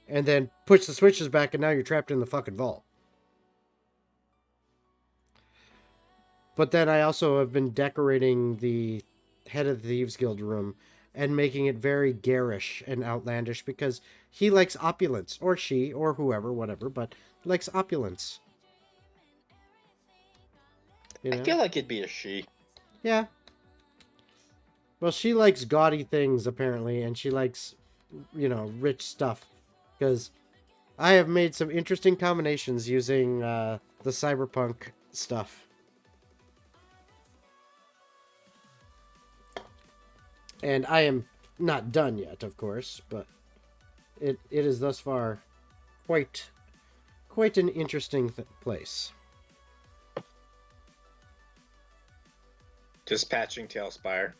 and then push the switches back, and now you're trapped in the fucking vault. But then I also have been decorating the head of the Thieves Guild room and making it very garish and outlandish because he likes opulence, or she, or whoever, whatever, but likes opulence. You know? I feel like it'd be a she. Yeah. Well, she likes gaudy things, apparently, and she likes, rich stuff. Because I have made some interesting combinations using the cyberpunk stuff. And I am not done yet, of course, but it is thus far quite an interesting place. Just patching Talespire.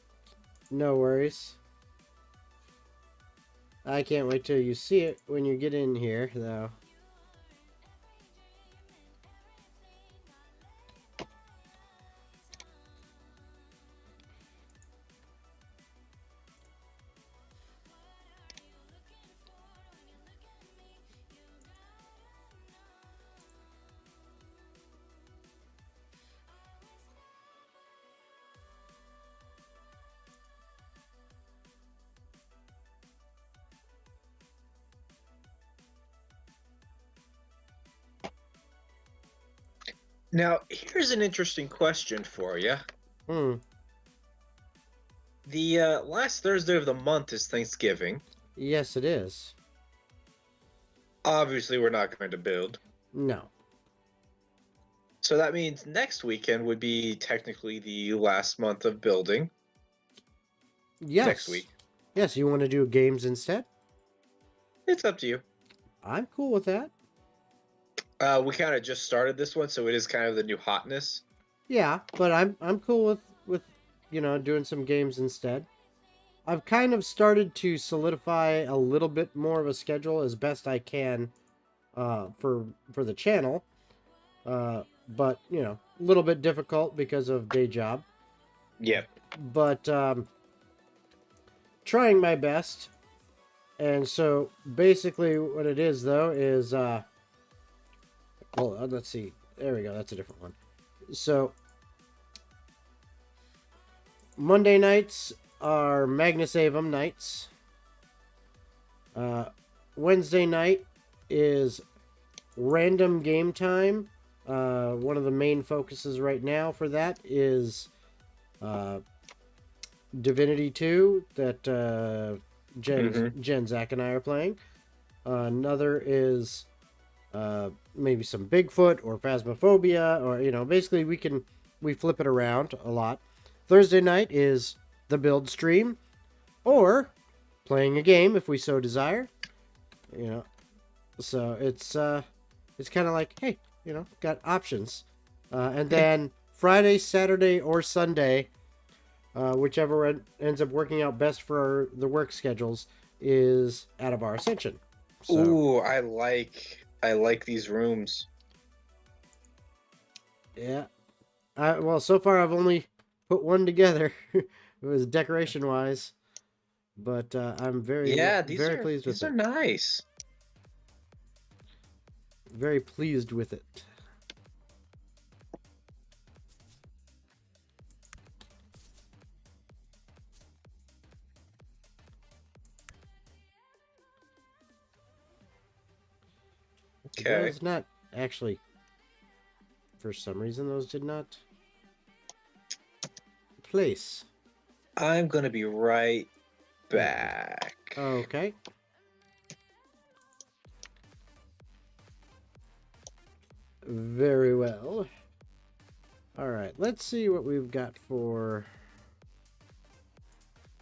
No worries. I can't wait till you see it when you get in here, though. Now, here's an interesting question for you. The last Thursday of the month is Thanksgiving. Yes, it is. Obviously, we're not going to build. No. So that means next weekend would be technically the last month of building. Yes. Next week. Yes, you want to do games instead? It's up to you. I'm cool with that. We kind of just started this one, so it is kind of the new hotness. Yeah, but I'm cool with doing some games instead. I've kind of started to solidify a little bit more of a schedule as best I can for the channel. But a little bit difficult because of day job. Yep. But trying my best. And so basically, what it is though is well, let's see. There we go. That's a different one. So Monday nights are Magnus Avum nights. Uh, Wednesday night is random game time. One of the main focuses right now for that is uh, Divinity 2 that Jen, Zach, and I are playing. Another is maybe some Bigfoot or Phasmophobia, or basically we flip it around a lot. Thursday night is the build stream, or playing a game if we so desire. So it's kind of like, hey, got options. And then Friday, Saturday, or Sunday, whichever ends up working out best for the work schedules, is out of our Ascension. So, Ooh, I like these rooms. yeah. Well, so far I've only put one together. It was decoration wise, but I'm Yeah, very pleased with these are it. nice. Very pleased with it. Okay. Those not actually, for some reason, those did not place. I'm gonna be right back. Okay. Very well. All right, let's see what we've got for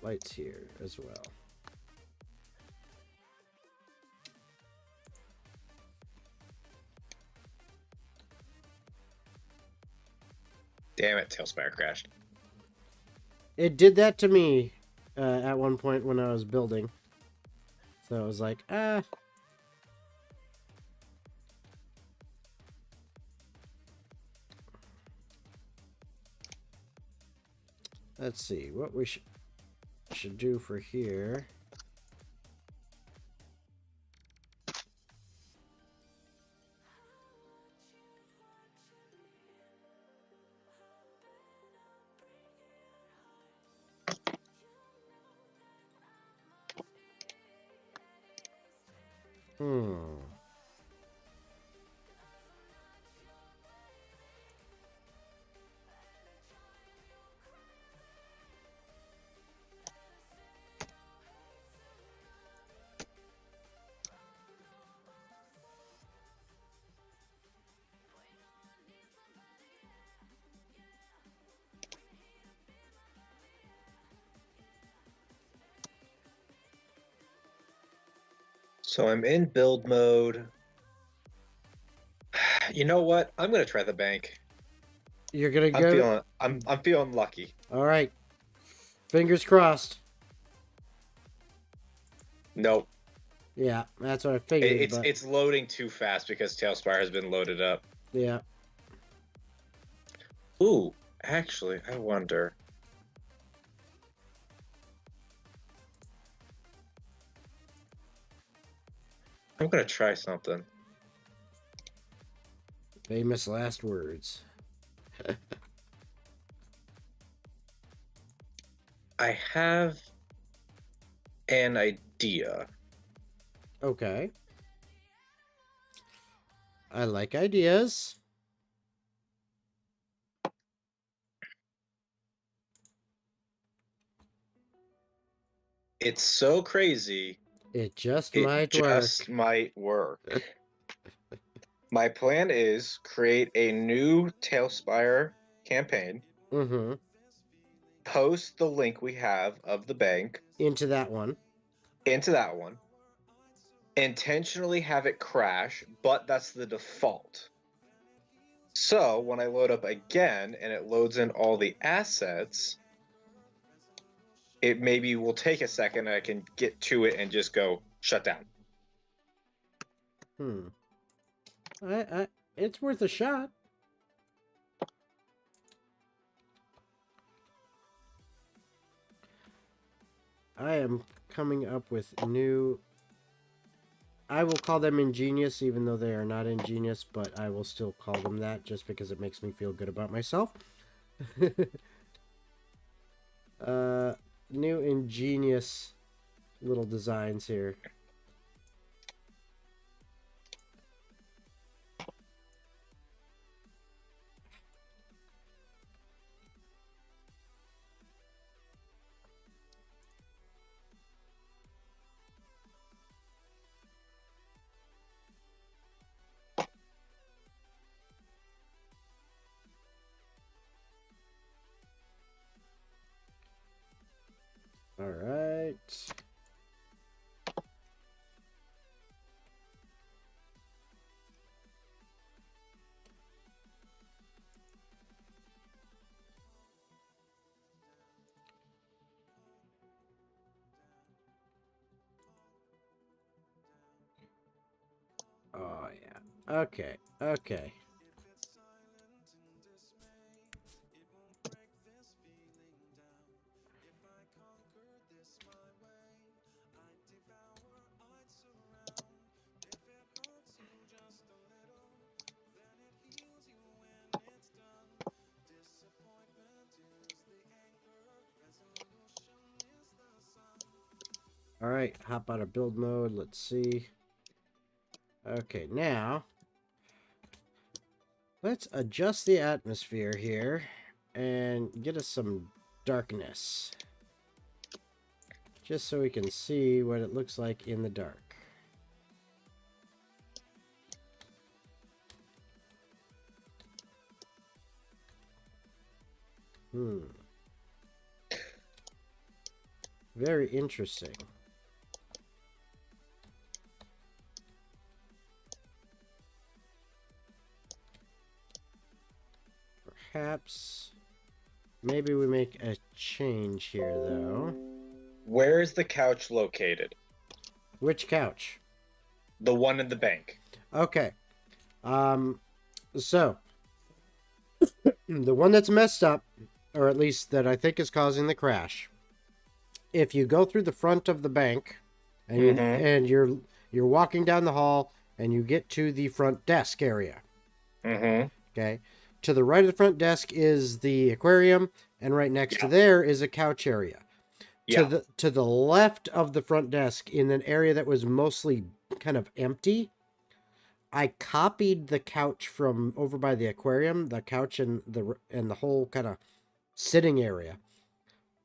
lights here as well. Damn it, Talespire crashed. It did that to me at one point when I was building. So I was like, let's see what we should do for here. Hmm. So I'm in build mode. You know what? I'm gonna try the bank. You're gonna go. I'm feeling lucky. All right. Fingers crossed. Nope. Yeah, that's what I figured. It's loading too fast because Talespire has been loaded up. Yeah. Ooh, actually, I wonder. I'm gonna try something. Famous last words. I have an idea. Okay. I like ideas. It's so crazy. It just It might just work. might work. My plan is create a new Talespire campaign, Mm-hmm. post the link we have of the bank Into that one. into that one, intentionally have it crash, but that's the default. So when I load up again and it loads in all the assets, it maybe will take a second and I can get to it and just go shut down. It's worth a shot. I am coming up with new... I will call them ingenious, even though they are not ingenious, but I will still call them that just because it makes me feel good about myself. New ingenious little designs here. All right. Oh, yeah. Okay. Okay. All right. Hop out of build mode. Let's see. Okay. Now, let's adjust the atmosphere here and get us some darkness. Just so we can see what it looks like in the dark. Very interesting. Perhaps... maybe we make a change here, though. Where is the couch located? Which couch? The one in the bank. Okay. So, the one that's messed up, or at least that I think is causing the crash, if you go through the front of the bank and, and you're walking down the hall and you get to the front desk area. Okay. To the right of the front desk is the aquarium, and right next to there is a couch area. To the left of the front desk, in an area that was mostly kind of empty, I copied the couch from over by the aquarium, the couch and the whole kind of sitting area,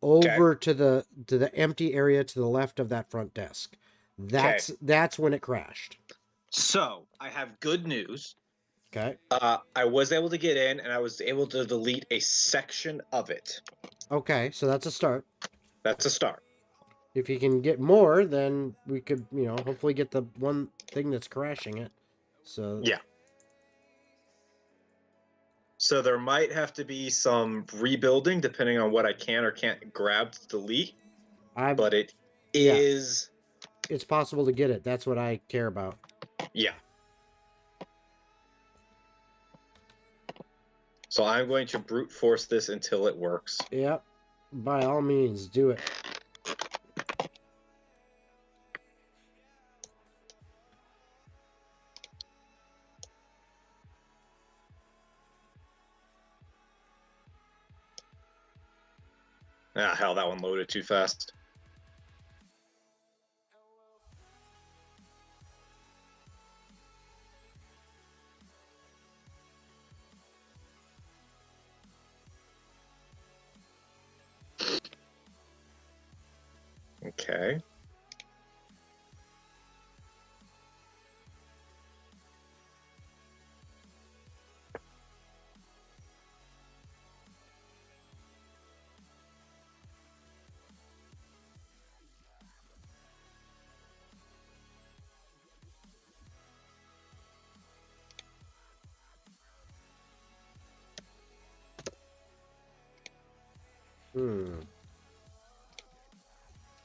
over to the empty area to the left of that front desk. That's when it crashed. So I have good news. Okay. I was able to get in, and I was able to delete a section of it. Okay, so that's a start. That's a start. If you can get more, then we could, hopefully get the one thing that's crashing it. So yeah. So there might have to be some rebuilding depending on what I can or can't grab to delete. But it is... it's possible to get it. That's what I care about. Yeah. So I'm going to brute force this until it works. Yep. By all means, do it. Ah, hell, that one loaded too fast. Okay.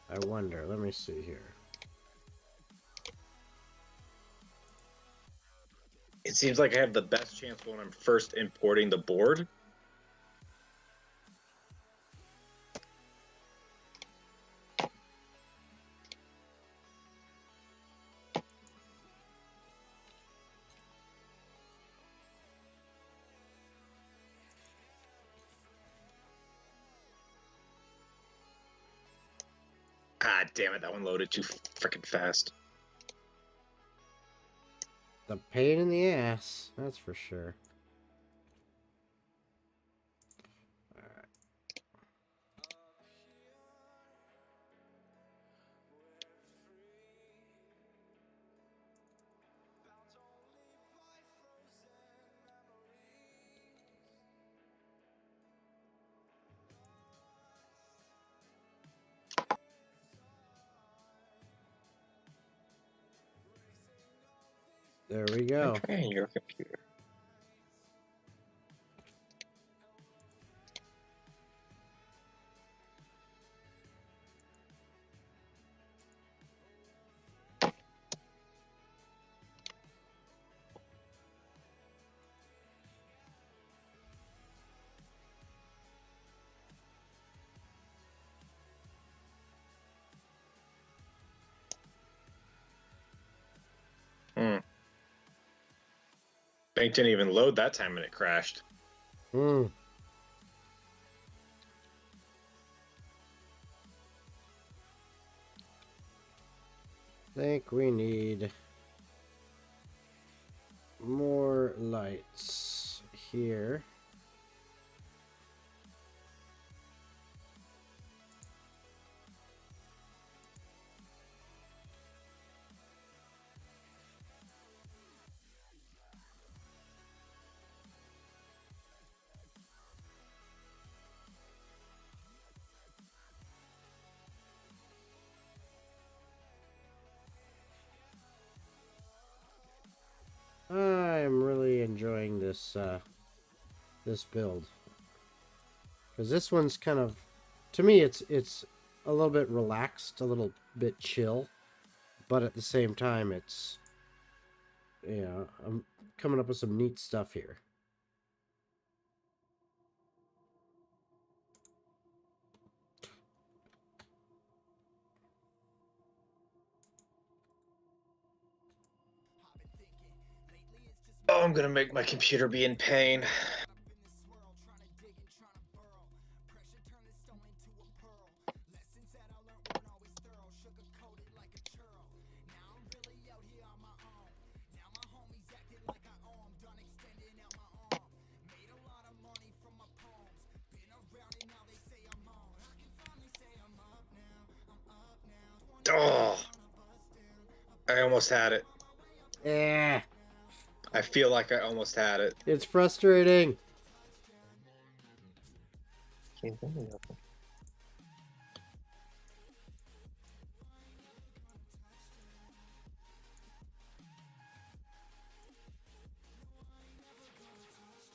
I wonder. Let me see here. It seems like I have the best chance when I'm first importing the board. Ah, damn it, that one loaded too freaking fast. The pain in the ass, that's for sure. There we go. I'm trying your computer. Bank didn't even load that time and it crashed. Think we need more lights here. I'm really enjoying this this build, because this one's kind of, to me, it's a little bit relaxed, a little bit chill, but at the same time, it's, you know, I'm coming up with some neat stuff here. Oh, I'm gonna make my computer be in pain. Oh, I almost had it. Yeah, I feel like I almost had it. it's frustrating.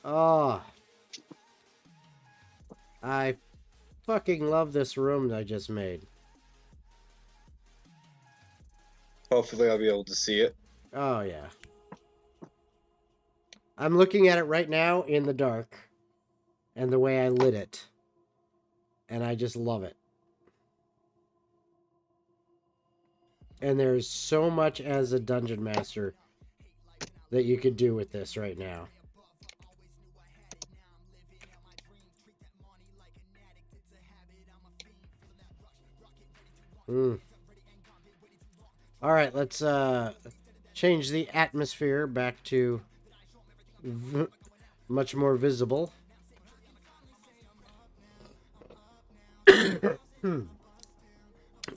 Oh, I fucking love this room that I just made. Hopefully I'll be able to see it. Oh, yeah. I'm looking at it right now in the dark, and the way I lit it, and I just love it. And there's so much as a dungeon master that you could do with this right now. All right, let's change the atmosphere back to much more visible.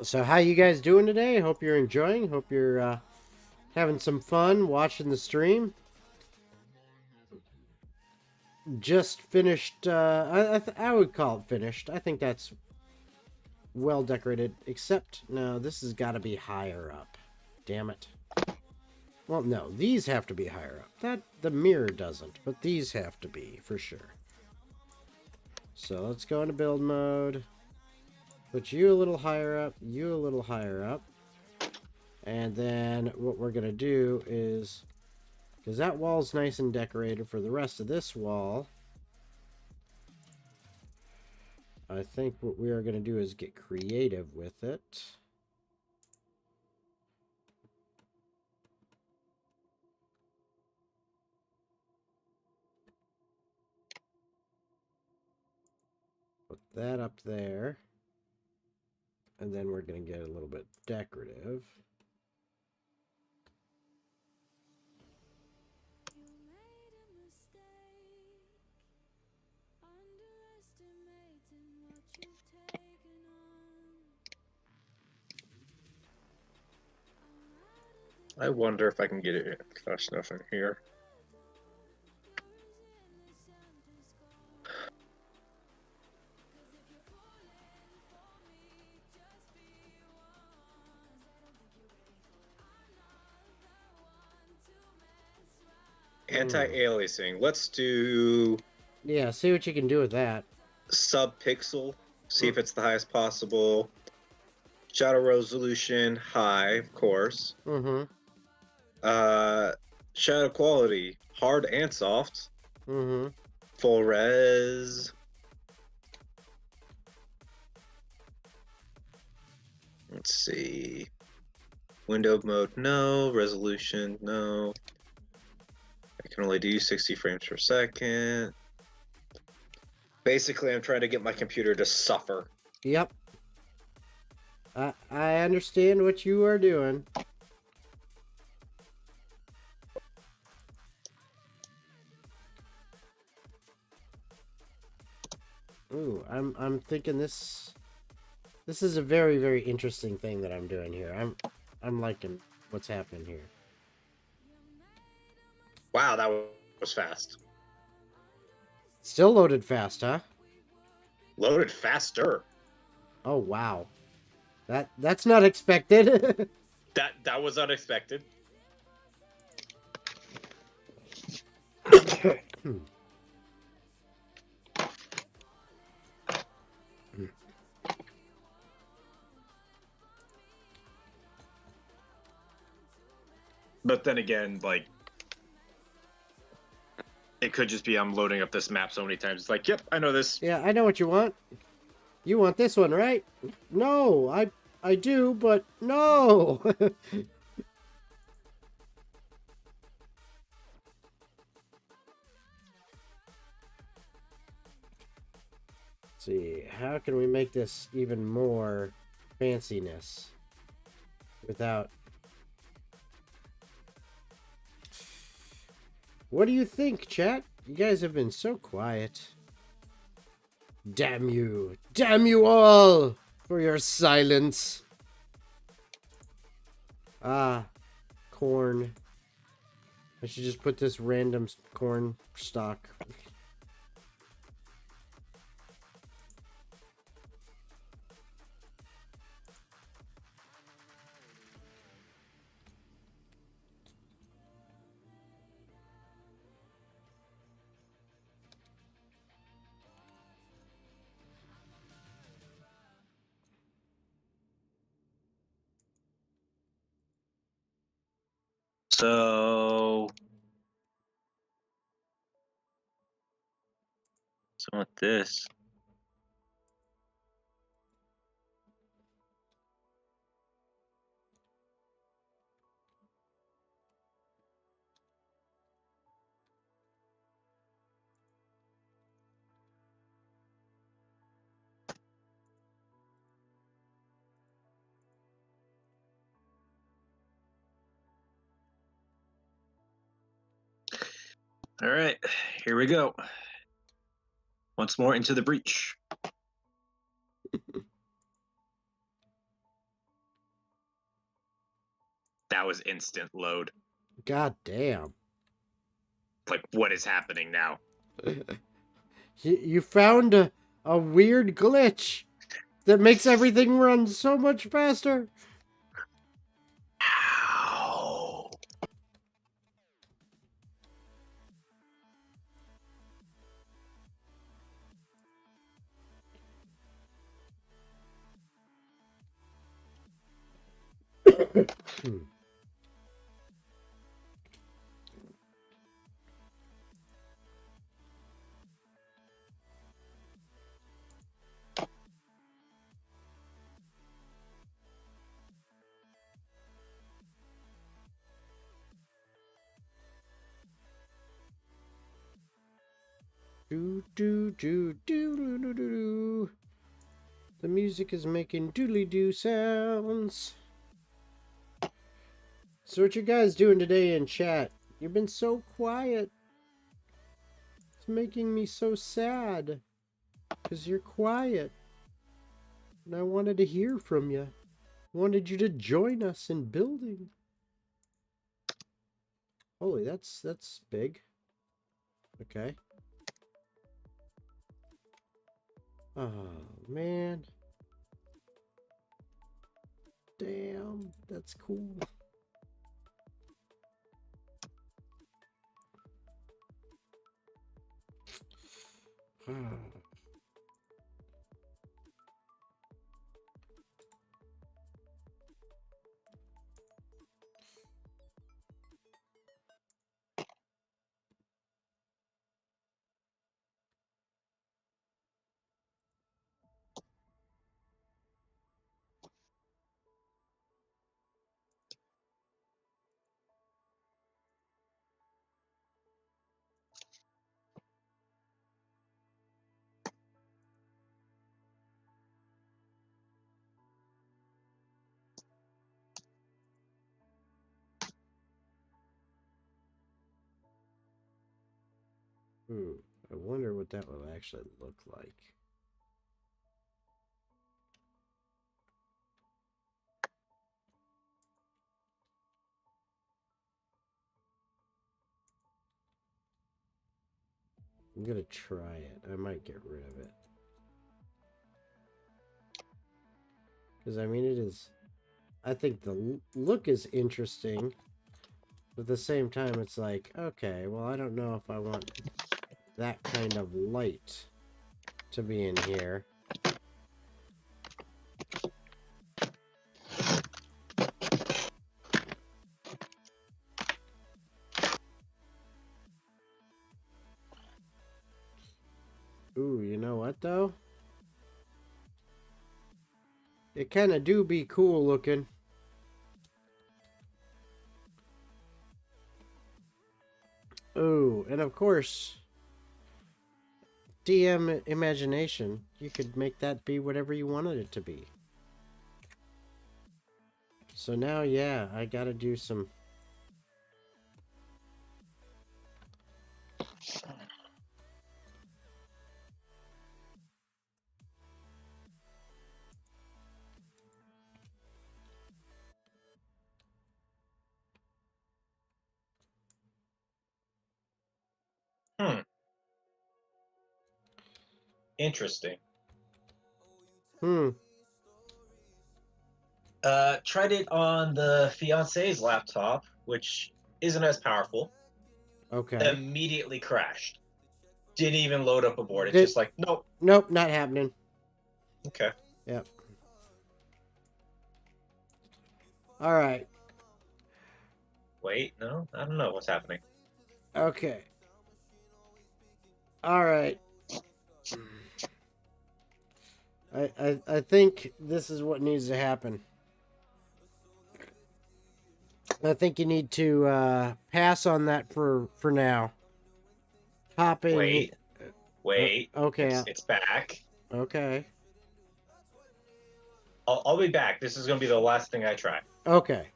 So how you guys doing today? Hope you're enjoying. Hope you're having some fun watching the stream. Just finished. I would call it finished. I think that's well decorated. Except no, this has got to be higher up. Damn it. Well, no, these have to be higher up. The mirror doesn't, but these have to be for sure. So let's go into build mode. Put you a little higher up, you a little higher up. And then what we're going to do is, because that wall's nice and decorated, for the rest of this wall, I think what we are going to do is get creative with it. Put that up there. And then we're going to get a little bit decorative. I wonder if I can get it fast enough in here. Anti-aliasing. Let's do Yeah, see what you can do with that. sub-pixel. See if it's the highest possible. Shadow resolution, high, of course. Mm-hmm. Shadow quality, hard and soft. Mm-hmm. Full res. Let's see. Window mode, no. Resolution, no. I can only do 60 frames per second. Basically, I'm trying to get my computer to suffer. Yep. I understand what you are doing. Ooh, I'm thinking this is a very, very interesting thing that I'm doing here. I'm liking what's happening here. Wow, that was fast. Still loaded fast, huh? Loaded faster. Oh wow. That's not expected. That was unexpected. But then again, like, it could just be I'm loading up this map so many times. It's like, yep, I know this. Yeah, I know what you want. You want this one, right? No, I do, but no. Let's see, how can we make this even more fanciness without... What do you think, chat? You guys have been so quiet. Damn you! Damn you all for your silence! Ah, corn. I should just put this random corn stock. So with this. All right, here we go. Once more into the breach. That was instant load. God damn. Like, what is happening now? You found a weird glitch that makes everything run so much faster. Ow. Do do do do do do do do. The music is making doodly doo sounds. So what you guys doing today in chat? You've been so quiet. It's making me so sad. Because you're quiet. And I wanted to hear from you. I wanted you to join us in building. Holy, that's big. Okay. Oh, man. Damn, that's cool. I wonder what that will actually look like. I'm gonna try it. I might get rid of it. Because, I mean, it is... I think the look is interesting. But at the same time, it's like, okay, well, I don't know if I want that kind of light to be in here. Ooh, you know what, though? It kind of do be cool looking. Ooh, and of course, DM imagination. You could make that be whatever you wanted it to be. So now, yeah, I gotta do some... Interesting. Tried it on the fiance's laptop, which isn't as powerful. Okay. Immediately crashed. Didn't even load up a board. It's Did- just like, nope. Nope, not happening. Okay. Yep. All right. Wait, no, I don't know what's happening. Okay. All right. I think this is what needs to happen. I think you need to pass on that for now. Hop in. Wait. Okay. It's back. Okay. I'll be back. This is gonna be the last thing I try. Okay.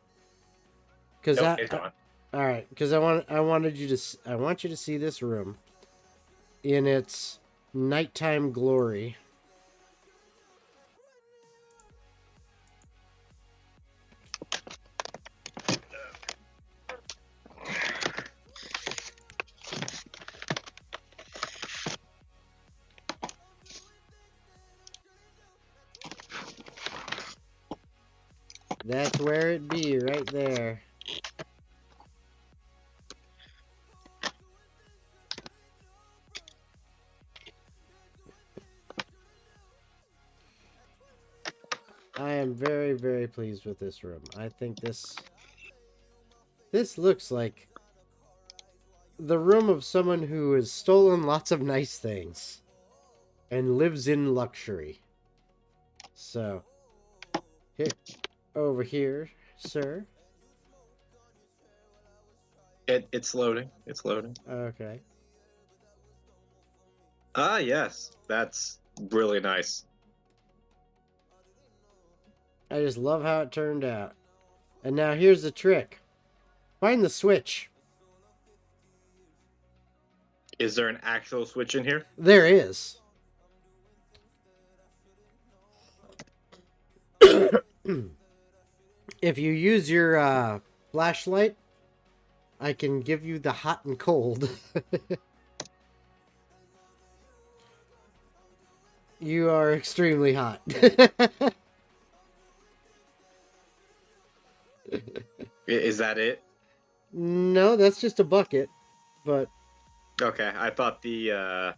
Because Nope, it's gone. all right. Because I want you to see this room in its nighttime glory. That's where it be, right there. I I'm very, very pleased with this room. I think this looks like the room of someone who has stolen lots of nice things and lives in luxury. So, here, over here, sir. It's loading. It's loading. Okay. Ah, yes. That's really nice. I just love how it turned out. And now here's the trick. Find the switch. Is there an actual switch in here? There is. If you use your flashlight, I can give you the hot and cold. You are extremely hot. Is that it? No, that's just a bucket. But Okay, I thought the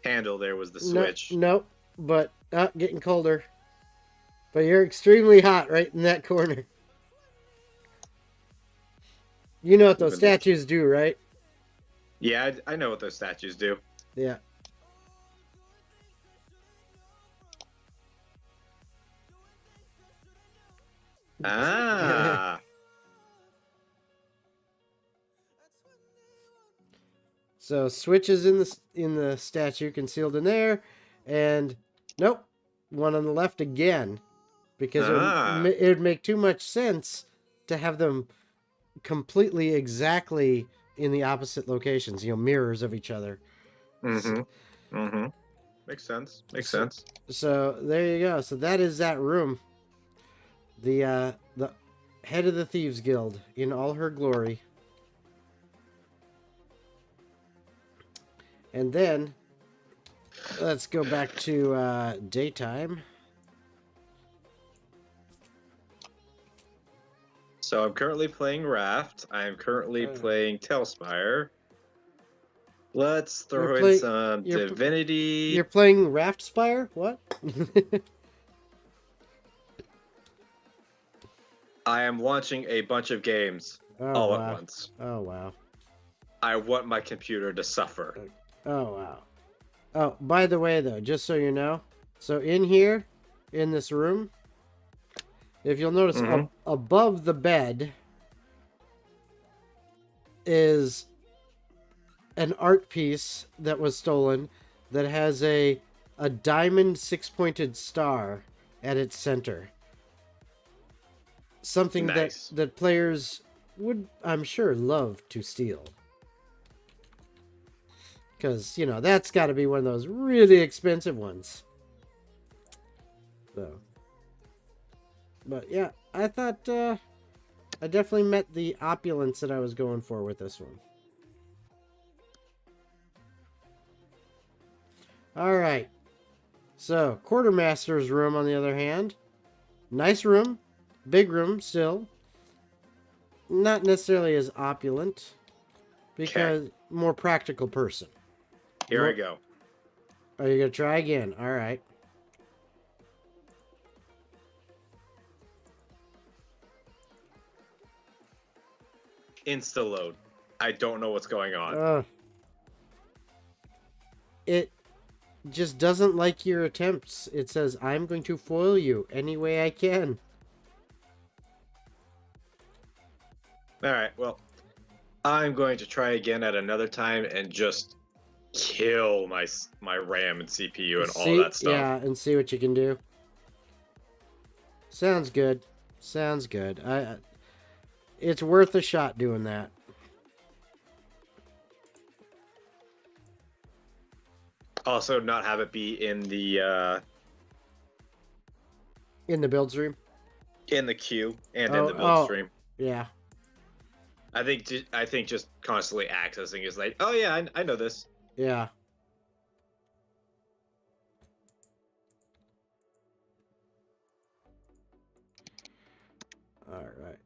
handle there was the switch. No, but getting colder. But you're extremely hot right in that corner. You know what those statues do, right? Yeah, I know what those statues do. Yeah. Ah. So switch is in the statue concealed in there, and nope, one on the left again, because it would make too much sense to have them completely exactly in the opposite locations, mirrors of each other. Mm-hmm. Mm-hmm. Makes sense. Makes sense. So there you go. So that is that room. The head of the Thieves Guild in all her glory. And then let's go back to daytime. So I'm currently playing Raft. I'm currently playing Talespire. Let's throw in some Divinity. You're playing Raft Spire? What? I am launching a bunch of games all at once. Oh, wow. I want my computer to suffer. Oh, wow. Oh, by the way, though, just so you know, so in here, in this room, if you'll notice, above the bed is an art piece that was stolen that has a diamond six-pointed star at its center. Something nice. that players would, I'm sure, love to steal. Because, that's got to be one of those really expensive ones. So. But, yeah, I thought I definitely met the opulence that I was going for with this one. Alright. So, Quartermaster's room, on the other hand. Nice room. Big room, still. Not necessarily as opulent. Because more practical person. Here I go. Are you going to try again? Alright. Insta-load. I don't know what's going on. It just doesn't like your attempts. It says, I'm going to foil you any way I can. Alright, well, I'm going to try again at another time and just kill my RAM and CPU and all that stuff. Yeah, and see what you can do. Sounds good. Sounds good. It's worth a shot doing that. Also, not have it be in the build stream? In the queue and in the build stream. Yeah. I think just constantly accessing is like, oh yeah, I know this. Yeah. All right.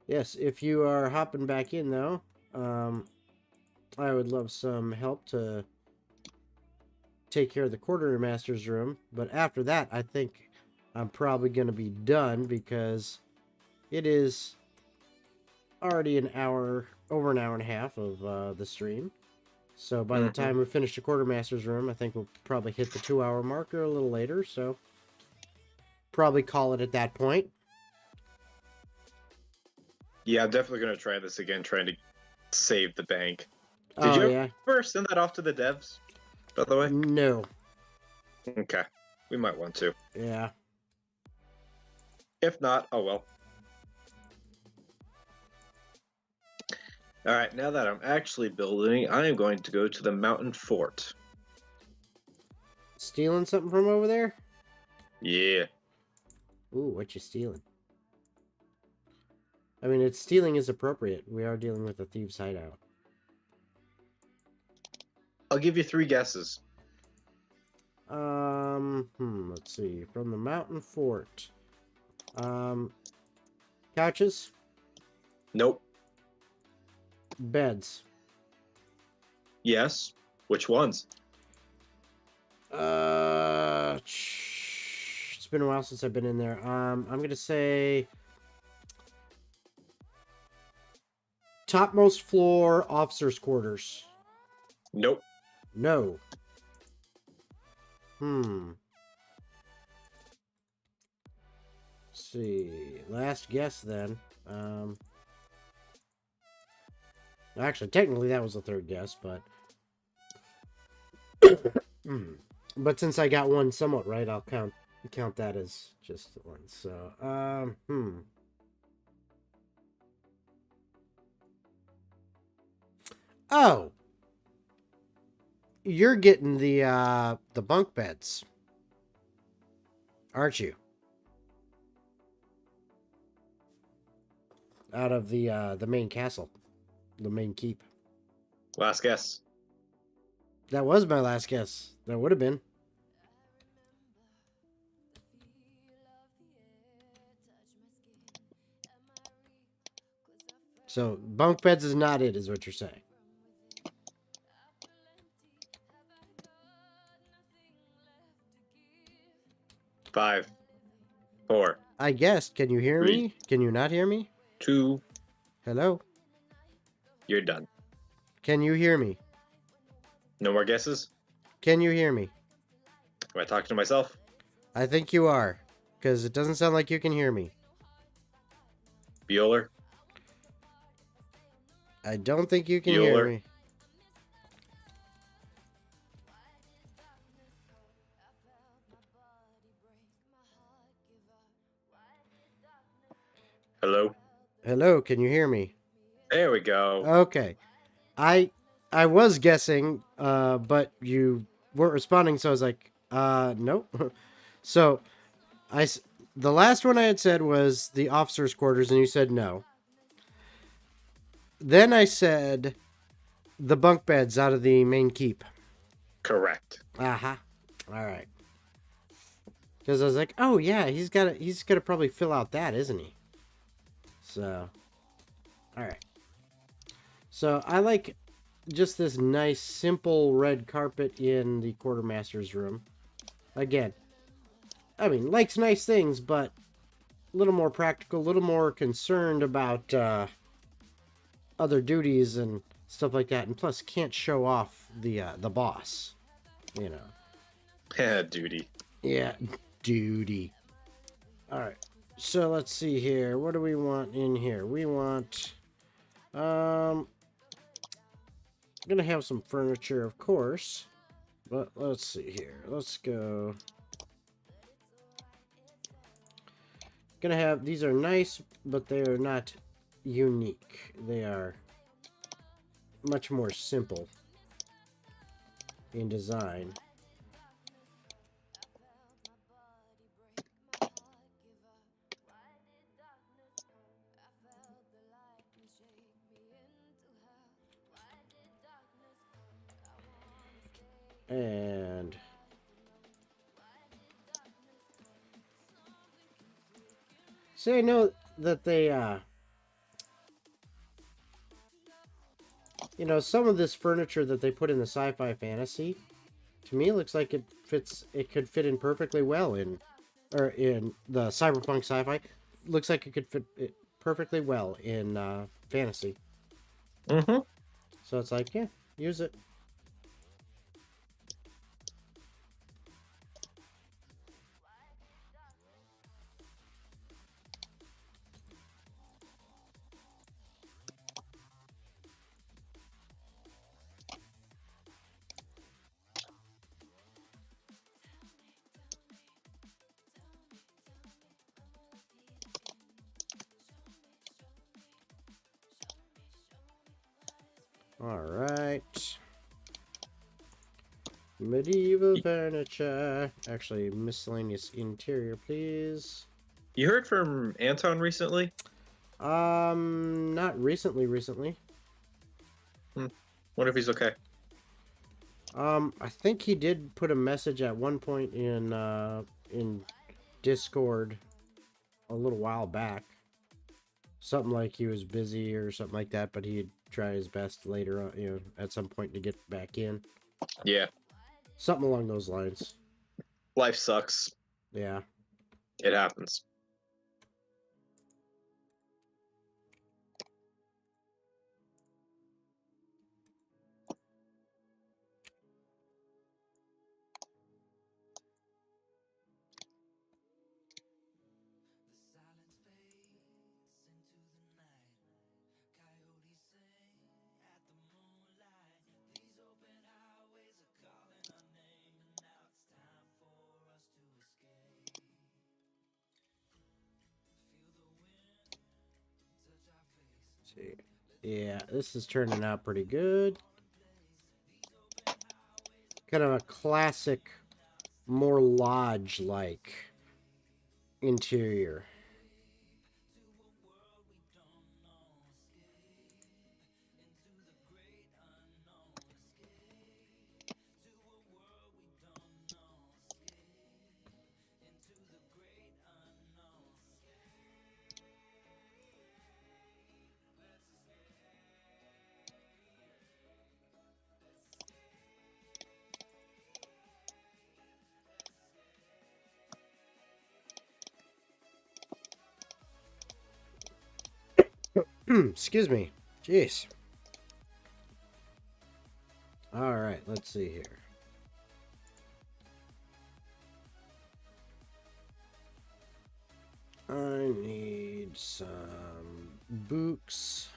Yes, if you are hopping back in though, I would love some help to take care of the Quartermaster's room. But after that, I think I'm probably going to be done because it is already an hour, over an hour and a half of the stream. So by the time we finish the quartermaster's room, I think we'll probably hit the 2-hour mark or a little later. So probably call it at that point. Yeah, I'm definitely going to try this again, trying to save the bank. Oh, Did you yeah? ever send that off to the devs, by the way? No. Okay. We might want to. Yeah. If not, oh well. Alright, now that I'm actually building, I am going to go to the mountain fort. Stealing something from over there? Yeah. Ooh, what you stealing? I mean, it's stealing is appropriate. We are dealing with a thieves' hideout. I'll give you 3 guesses. Let's see. From the mountain fort. Couches? Nope. Beds. Yes. Which ones? It's been a while since I've been in there. I'm gonna say topmost floor officers' quarters. Nope. No. Let's see. Last guess then. Actually, technically that was the third guess, but but since I got one somewhat right, I'll count that as just one. So, Oh, you're getting the bunk beds, aren't you? Out of the main castle, the main keep. Last guess. That was my last guess. That would have been. So bunk beds is not it, is what you're saying. Five, 4. I guessed. Can you hear 3, me? Can you not hear me? 2. Hello? You're done. Can you hear me? No more guesses? Can you hear me? Am I talking to myself? I think you are, because it doesn't sound like you can hear me. Bueller? I don't think you can hear me. Hello? Hello, can you hear me? There we go. Okay. I was guessing, but you weren't responding, so I was like, nope. So, the last one I had said was the officers' quarters, and you said no. Then I said the bunk beds out of the main keep. Correct. Aha. All right. Because I was like, oh yeah, he's gonna probably fill out that, isn't he? So, all right. So I like just this nice, simple red carpet in the quartermaster's room. Again, I mean, likes nice things, but a little more practical, a little more concerned about other duties and stuff like that, and plus can't show off the boss, you know. Yeah, duty. Yeah, duty. All right. So let's see here. What do we want in here? We want I'm gonna have some furniture, of course. But let's see here. Let's go. Gonna have, these are nice, but they are not unique. They are much more simple in design. And see, I know that they, you know, some of this furniture that they put in the sci-fi fantasy, to me, looks like it fits. It could fit in perfectly well in, or in the cyberpunk sci-fi, looks like it could fit it perfectly well in fantasy. Mm-hmm. So it's like, yeah, use it. All right. Medieval furniture. Actually, miscellaneous interior, please. You heard from Anton recently? Not recently. Wonder if he's okay. I think he did put a message at one point in Discord a little while back. Something like he was busy or something like that, but he'd try his best later on, at some point to get back in. Yeah. Something along those lines. Life sucks. Yeah. It happens. See. Yeah, this is turning out pretty good. Kind of a classic, more lodge-like interior. Excuse me. Jeez. All right, let's see here. I need some books.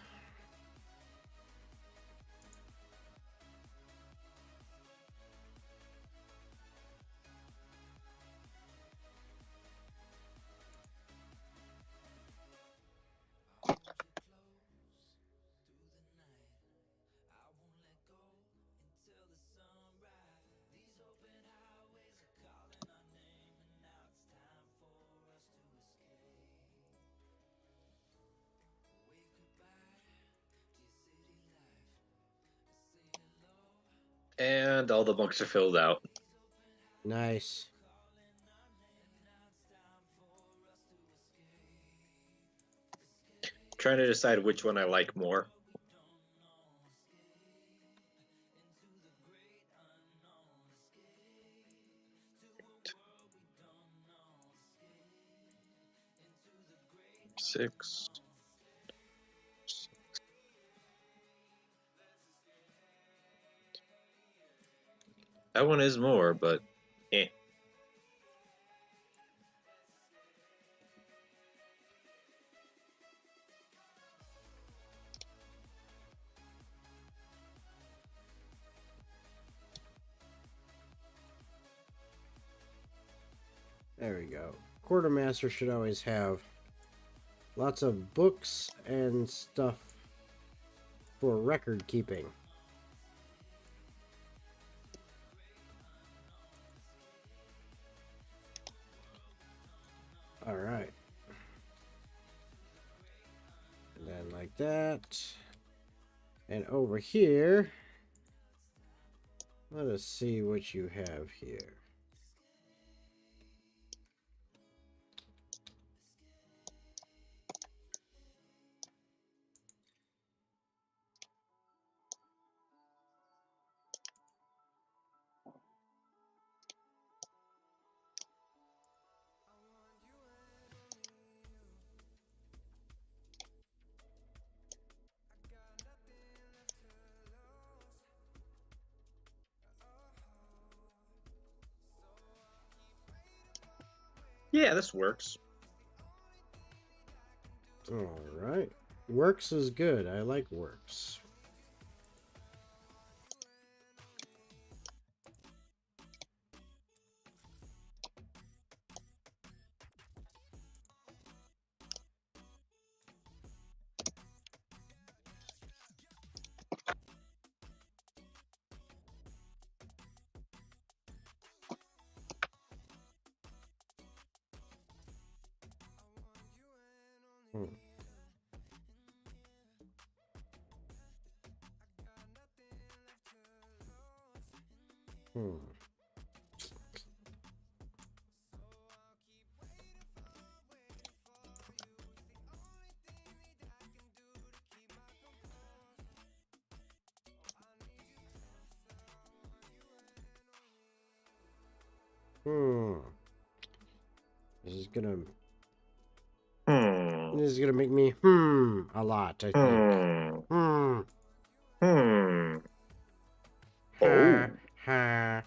And all the books are filled out. Nice. Trying to decide which one I like more. Six. That one is more, but eh. There we go. Quartermaster should always have lots of books and stuff for record keeping. All right. And then like that. And over here, let us see what you have here. Yeah, this works. All right. Works is good. I like works. Hmm. Hmm. Hmm. This is gonna Hmm. This is gonna make me a lot, I think. Hmm. Hmm. Hmm. Ha Oh. ha.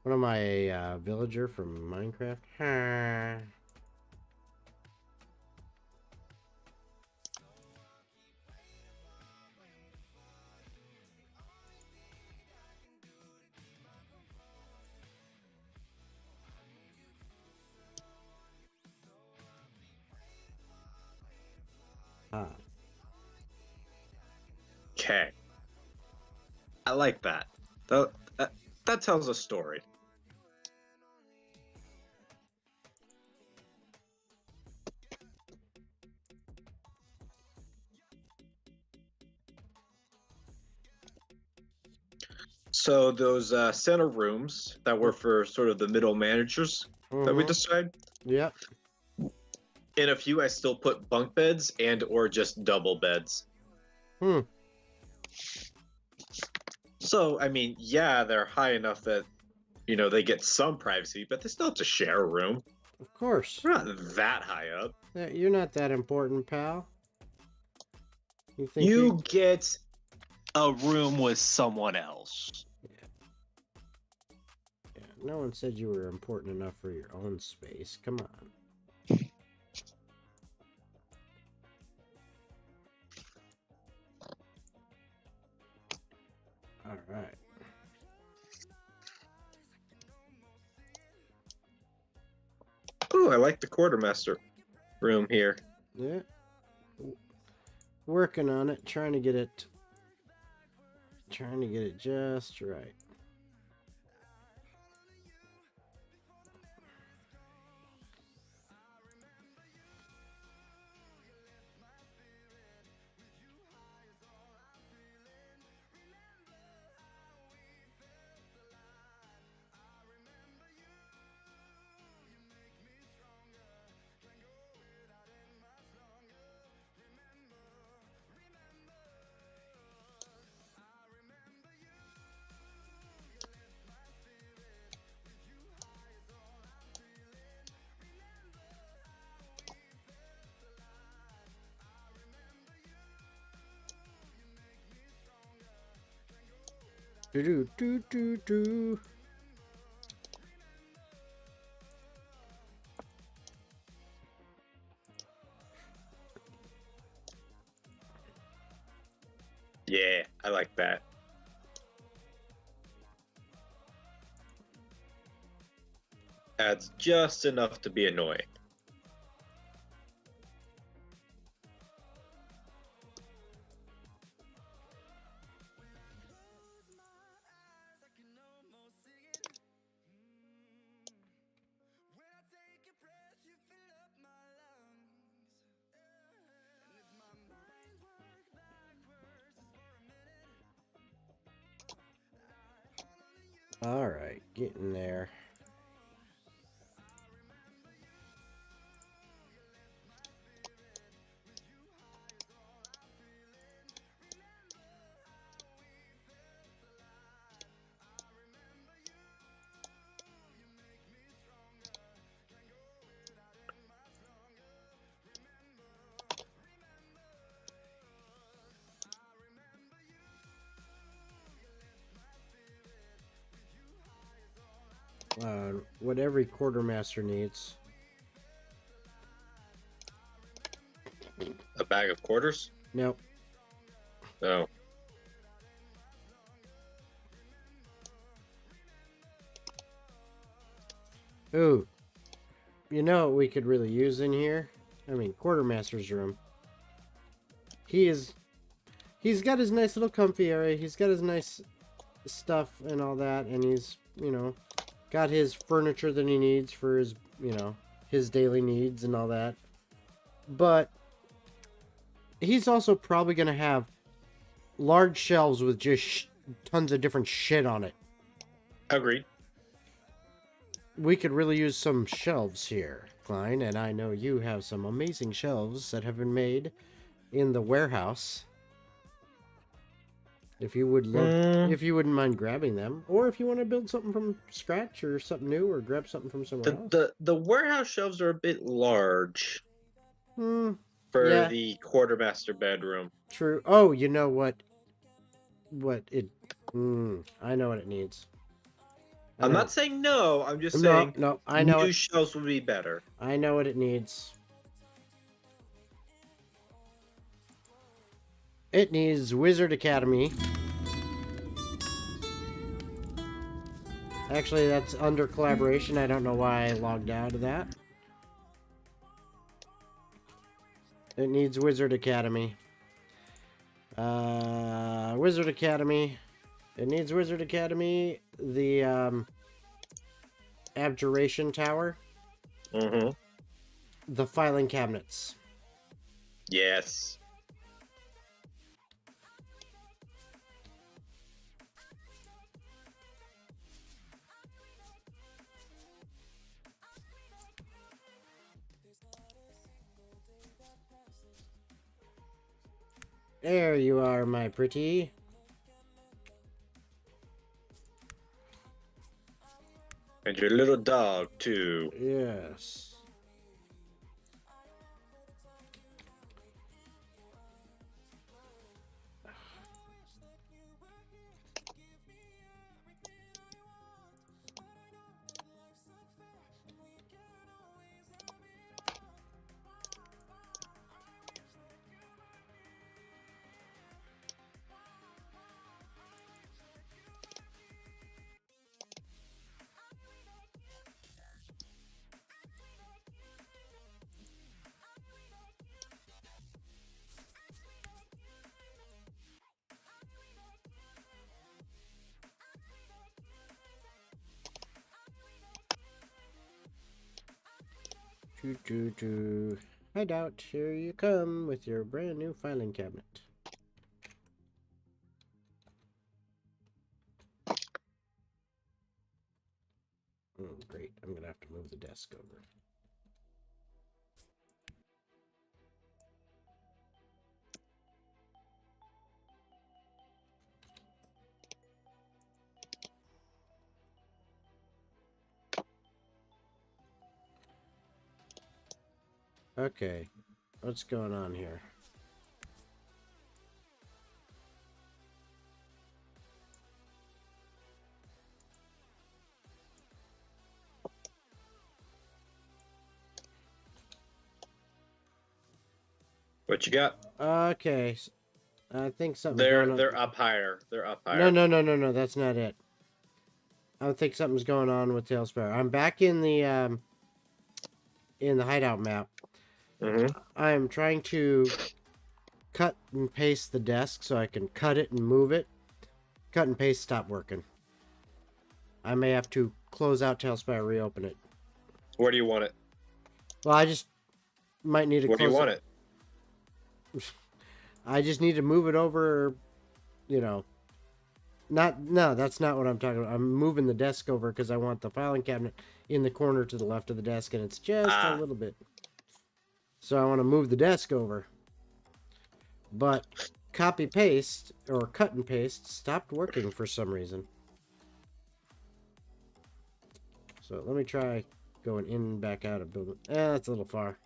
What am I, a villager from Minecraft? Ha. Ha. Okay. I like that. That tells a story. So those center rooms that were for sort of the middle managers that we Mm-hmm. decide. Yep. In a few, I still put bunk beds and or just double beds. Hmm. So I mean, yeah, they're high enough that they get some privacy, but they still have to share a room. Of course. We're not that high up. You're not that important, pal. You think You get a room with someone else. Yeah, no one said you were important enough for your own space. Come on. All right. Oh, I like the quartermaster room here. Yeah. Working on it, trying to get it just right. Do do do do do. Yeah, I like that. Adds just enough to be annoying. All right, getting there. What every quartermaster needs. bag of quarters? Nope. No. Ooh. You know what we could really use in here? I mean, Quartermaster's room. He's got his nice little comfy area. He's got his nice stuff and all that. And he's, you know, got his furniture that he needs for his, you know, his daily needs and all that. But he's also probably going to have large shelves with just tons of different shit on it. Agreed. We could really use some shelves here, Klein, and I know you have some amazing shelves that have been made in the warehouse. If you would love, if you wouldn't mind grabbing them, or if you want to build something from scratch or something new, or grab something from somewhere else. The warehouse shelves are a bit large for yeah. the quartermaster bedroom. True. Oh, you know what? What it? I know what it needs. I'm not saying no. I'm just saying no. I know new shelves would be better. I know what it needs. It needs Wizard Academy. Actually, that's under collaboration. I don't know why I logged out of that. It needs Wizard Academy. Wizard Academy. It needs Wizard Academy. The Abjuration Tower. Mm-hmm. The filing cabinets. Yes. There you are, my pretty. And your little dog, too. Yes. Hideout, here you come with your brand new filing cabinet. Oh, great. I'm going to have to move the desk over. Okay, what's going on here? What you got? Okay, I think something's They're going on. they're up higher. They're up higher. No, that's not it. I think something's going on with Talespire. I'm back in the hideout map. Mm-hmm. I am trying to cut and paste the desk so I can cut it and move it. Cut and paste stopped working. I may have to close out Talespire, reopen it. Where do you want it? Well, I just might need to Where do you want it? I just need to move it over, you know. No, that's not what I'm talking about. I'm moving the desk over because I want the filing cabinet in the corner to the left of the desk, and it's just a little bit. So I want to move the desk over. But copy paste or cut and paste stopped working for some reason. So let me try going in and back out of building. That's a little far.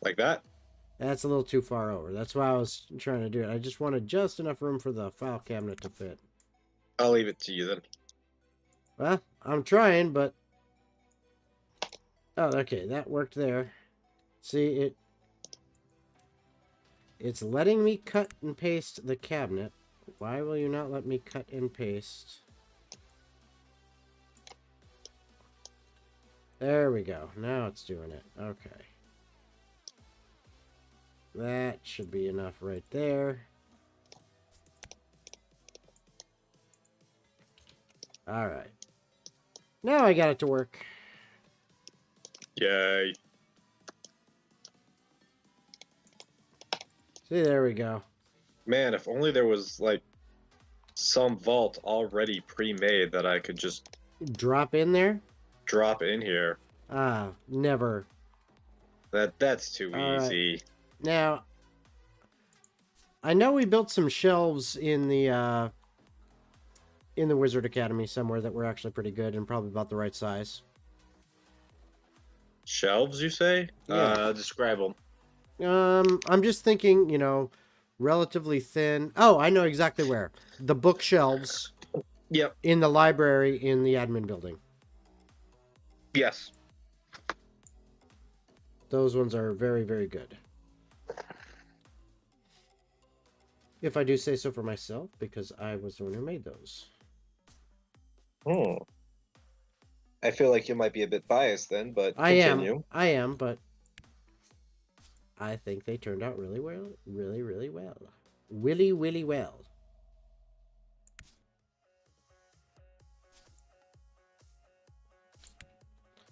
Like that? That's a little too far over. That's why I was trying to do it. I just wanted just enough room for the file cabinet to fit. I'll leave it to you then. Well, I'm trying, but... Oh, okay, that worked there. See, it... It's letting me cut and paste the cabinet. Why will you not let me cut and paste? There we go. Now it's doing it. Okay. That should be enough right there. Alright. Now I got it to work. Yay. See, there we go. Man, if only there was, like, some vault already pre-made that I could just Drop in there? drop in here. Ah, never. That's too All right. easy. Now, I know we built some shelves in the Wizard Academy somewhere that were actually pretty good and probably about the right size. Shelves, you say? Yeah. Describe them. I'm just thinking, you know, relatively thin. Oh, I know exactly where. The bookshelves. Yep. In the library in the admin building. Yes. Those ones are very, very good. If I do say so for myself, because I was the one who made those. Hmm. I feel like you might be a bit biased then, but continue. I am, but I think they turned out really well. Really, really well. Willy well.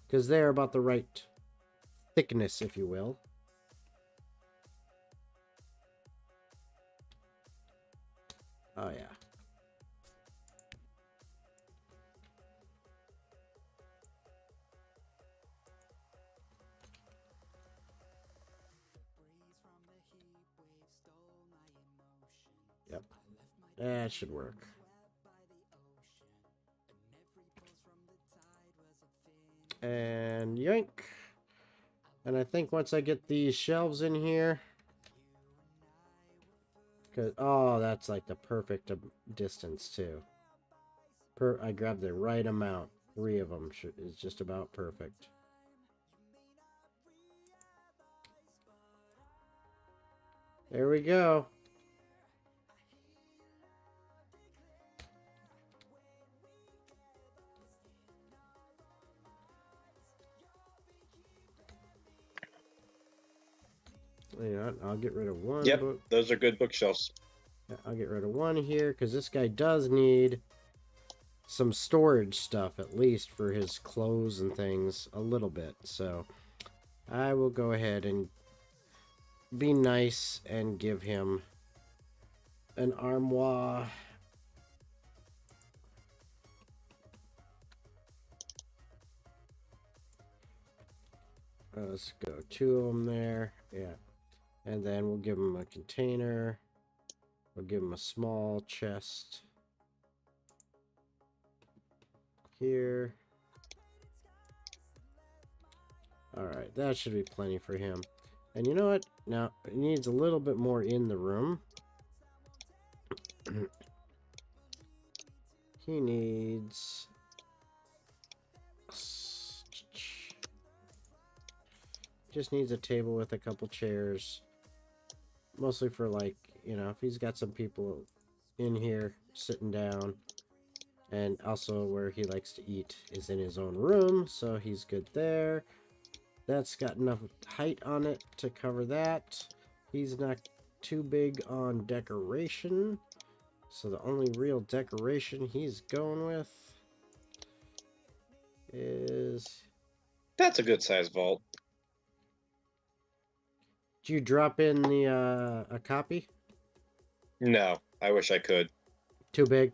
Because they're about the right thickness, if you will. Oh, yeah. Yep. That should work. And yoink. And I think once I get these shelves in here... Oh, that's like the perfect distance, too. I grabbed the right amount. 3 of them is just about perfect. There we go. Yeah, I'll get rid of one. Yep, book. those are good bookshelves. I'll get rid of one here because this guy does need some storage stuff, at least for his clothes and things, a little bit. So I will go ahead and be nice and give him an armoire. Let's go 2 of them there. Yeah. And then we'll give him a container. We'll give him a small chest here. Alright, that should be plenty for him. And you know what? Now, he needs a little bit more in the room. He needs... Just needs a table with a couple chairs. Mostly for, like, you know, if he's got some people in here sitting down. And also where he likes to eat is in his own room, so he's good there. That's got enough height on it to cover that. He's not too big on decoration. So the only real decoration he's going with is... That's a good size vault. Did you drop in the a copy? No, I wish I could. Too big?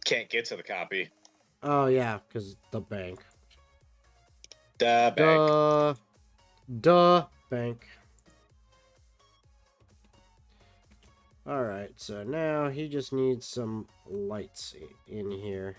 Can't get to the copy. Oh yeah, because the bank. The bank. Duh bank. Alright, so now he just needs some lights in here.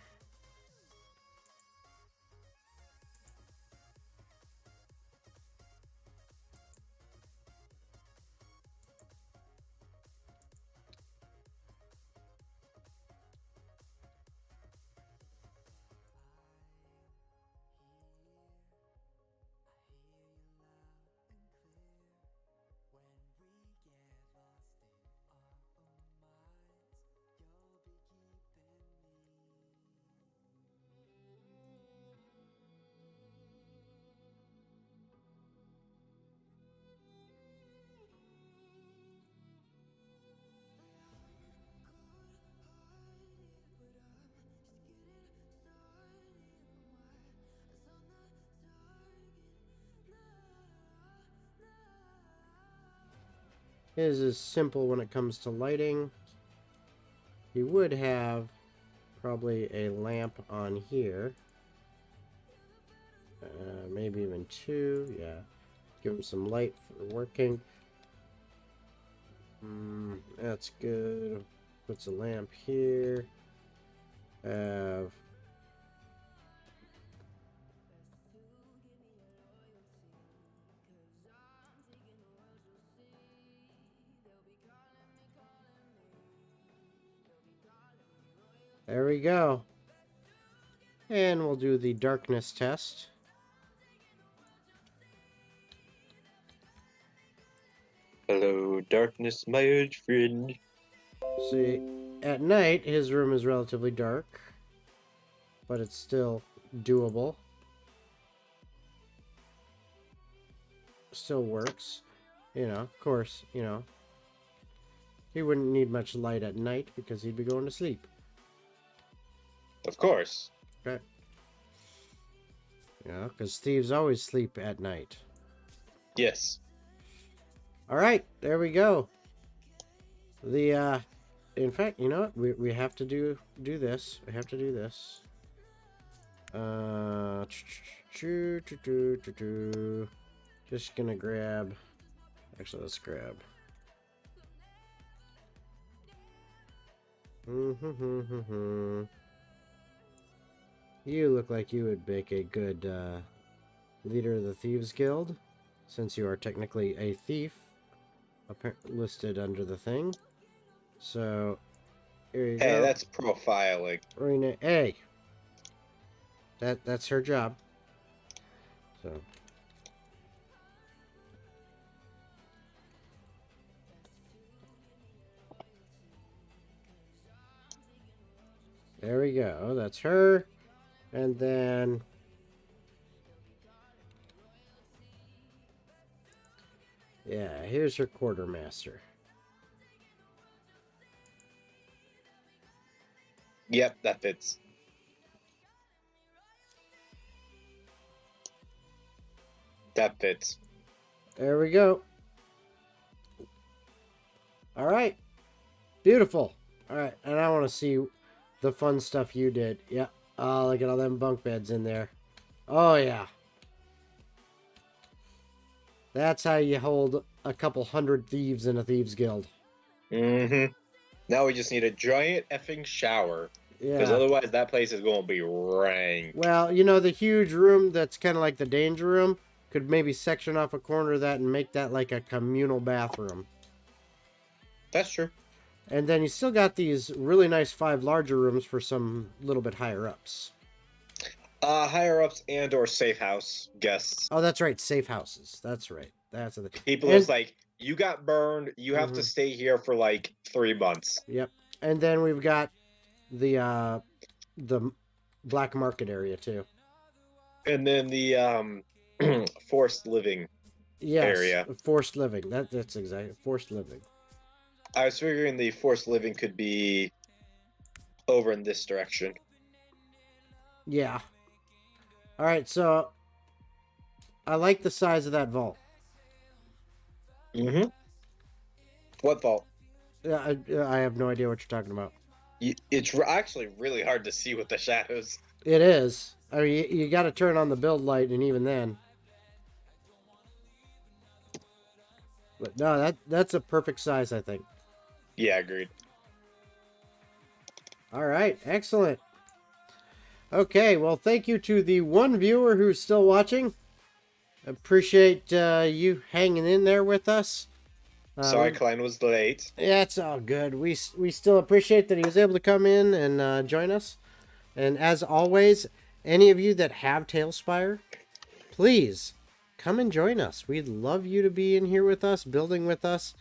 His is simple when it comes to lighting. He would have probably a lamp on here. Maybe even two. Yeah. Give him some light for working. That's good. Puts a lamp here. Have there we go. And we'll do the darkness test. Hello, darkness, my old friend. See, at night, his room is relatively dark, but it's still doable. Still works. You know, of course, you know. He wouldn't need much light at night because he'd be going to sleep. Of course. Okay. You know, because thieves always sleep at night. Yes. All right, there we go. In fact, you know what? We have to do this. We have to do this. Just gonna grab. Actually, let's grab. You look like you would make a good leader of the Thieves Guild, since you are technically a thief, listed under the thing. So, here you go. Hey, that's profiling. Rena, hey, that's her job. So. There we go. That's her. And then yeah, here's her quartermaster. Yep, that fits. That fits. There we go. All right. Beautiful. All right, and I want to see the fun stuff you did. Yep. Oh, look at all them bunk beds in there. Oh, yeah. That's how you hold a couple hundred thieves in a thieves guild. Now we just need a giant effing shower. Yeah. Because otherwise that place is going to be rank. Well, you know, the huge room that's kind of like the danger room could maybe section off a corner of that and make that like a communal bathroom. That's true. And then you still got these really nice 5 larger rooms for some little bit higher ups. Higher ups and or safe house guests. Oh, that's right. Safe houses. That's right. That's the people. It's like, you got burned. You have to stay here for like 3 months. Yep. And then we've got the black market area too. And then the forced living area. Forced living. That's exactly forced living. I was figuring the forced living could be over in this direction. Yeah. All right, so I like the size of that vault. What vault? I have no idea what you're talking about. It's actually really hard to see with the shadows. It is. I mean, you got to turn on the build light, and even then. But no, that's a perfect size, I think. Yeah, agreed. All right, excellent. Okay, well, thank you to the one viewer who's still watching. Appreciate you hanging in there with us. Sorry, Klein was late. Yeah, it's all good. We still appreciate that he was able to come in and join us. And as always, any of you that have Talespire, please come and join us. We'd love you to be in here with us, building with us.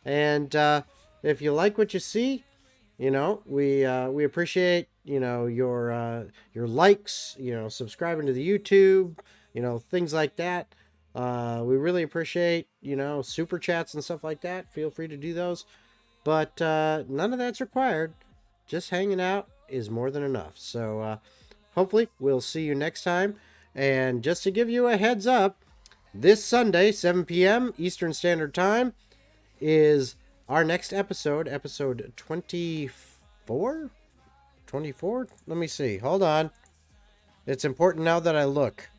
And if you like what you see, you know, we appreciate, you know, your likes, you know, subscribing to the YouTube, you know, things like that. We really appreciate, you know, super chats and stuff like that. Feel free to do those. But none of that's required. Just hanging out is more than enough. So hopefully we'll see you next time. And just to give you a heads up, this Sunday, 7 p.m. Eastern Standard Time, is our next episode, episode 24? 24? Let me see. Hold on. It's important now that I look,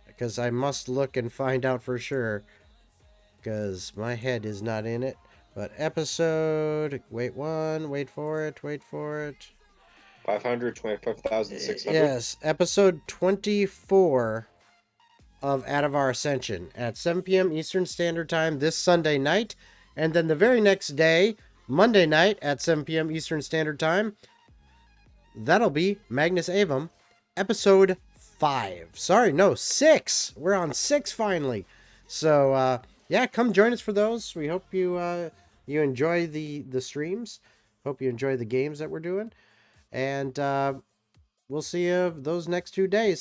because I must look and find out for sure, because my head is not in it. But episode, wait for it. 525,600. Yes, episode 24 of Out of Our Ascension at 7 p.m. Eastern Standard Time this Sunday night. And then the very next day, Monday night at 7 p.m. Eastern Standard Time, that'll be Magnus Avum, episode 5. Sorry, no, 6. We're on 6 finally. So, yeah, come join us for those. We hope you you enjoy the streams. Hope you enjoy the games that we're doing. And we'll see you those next 2 days.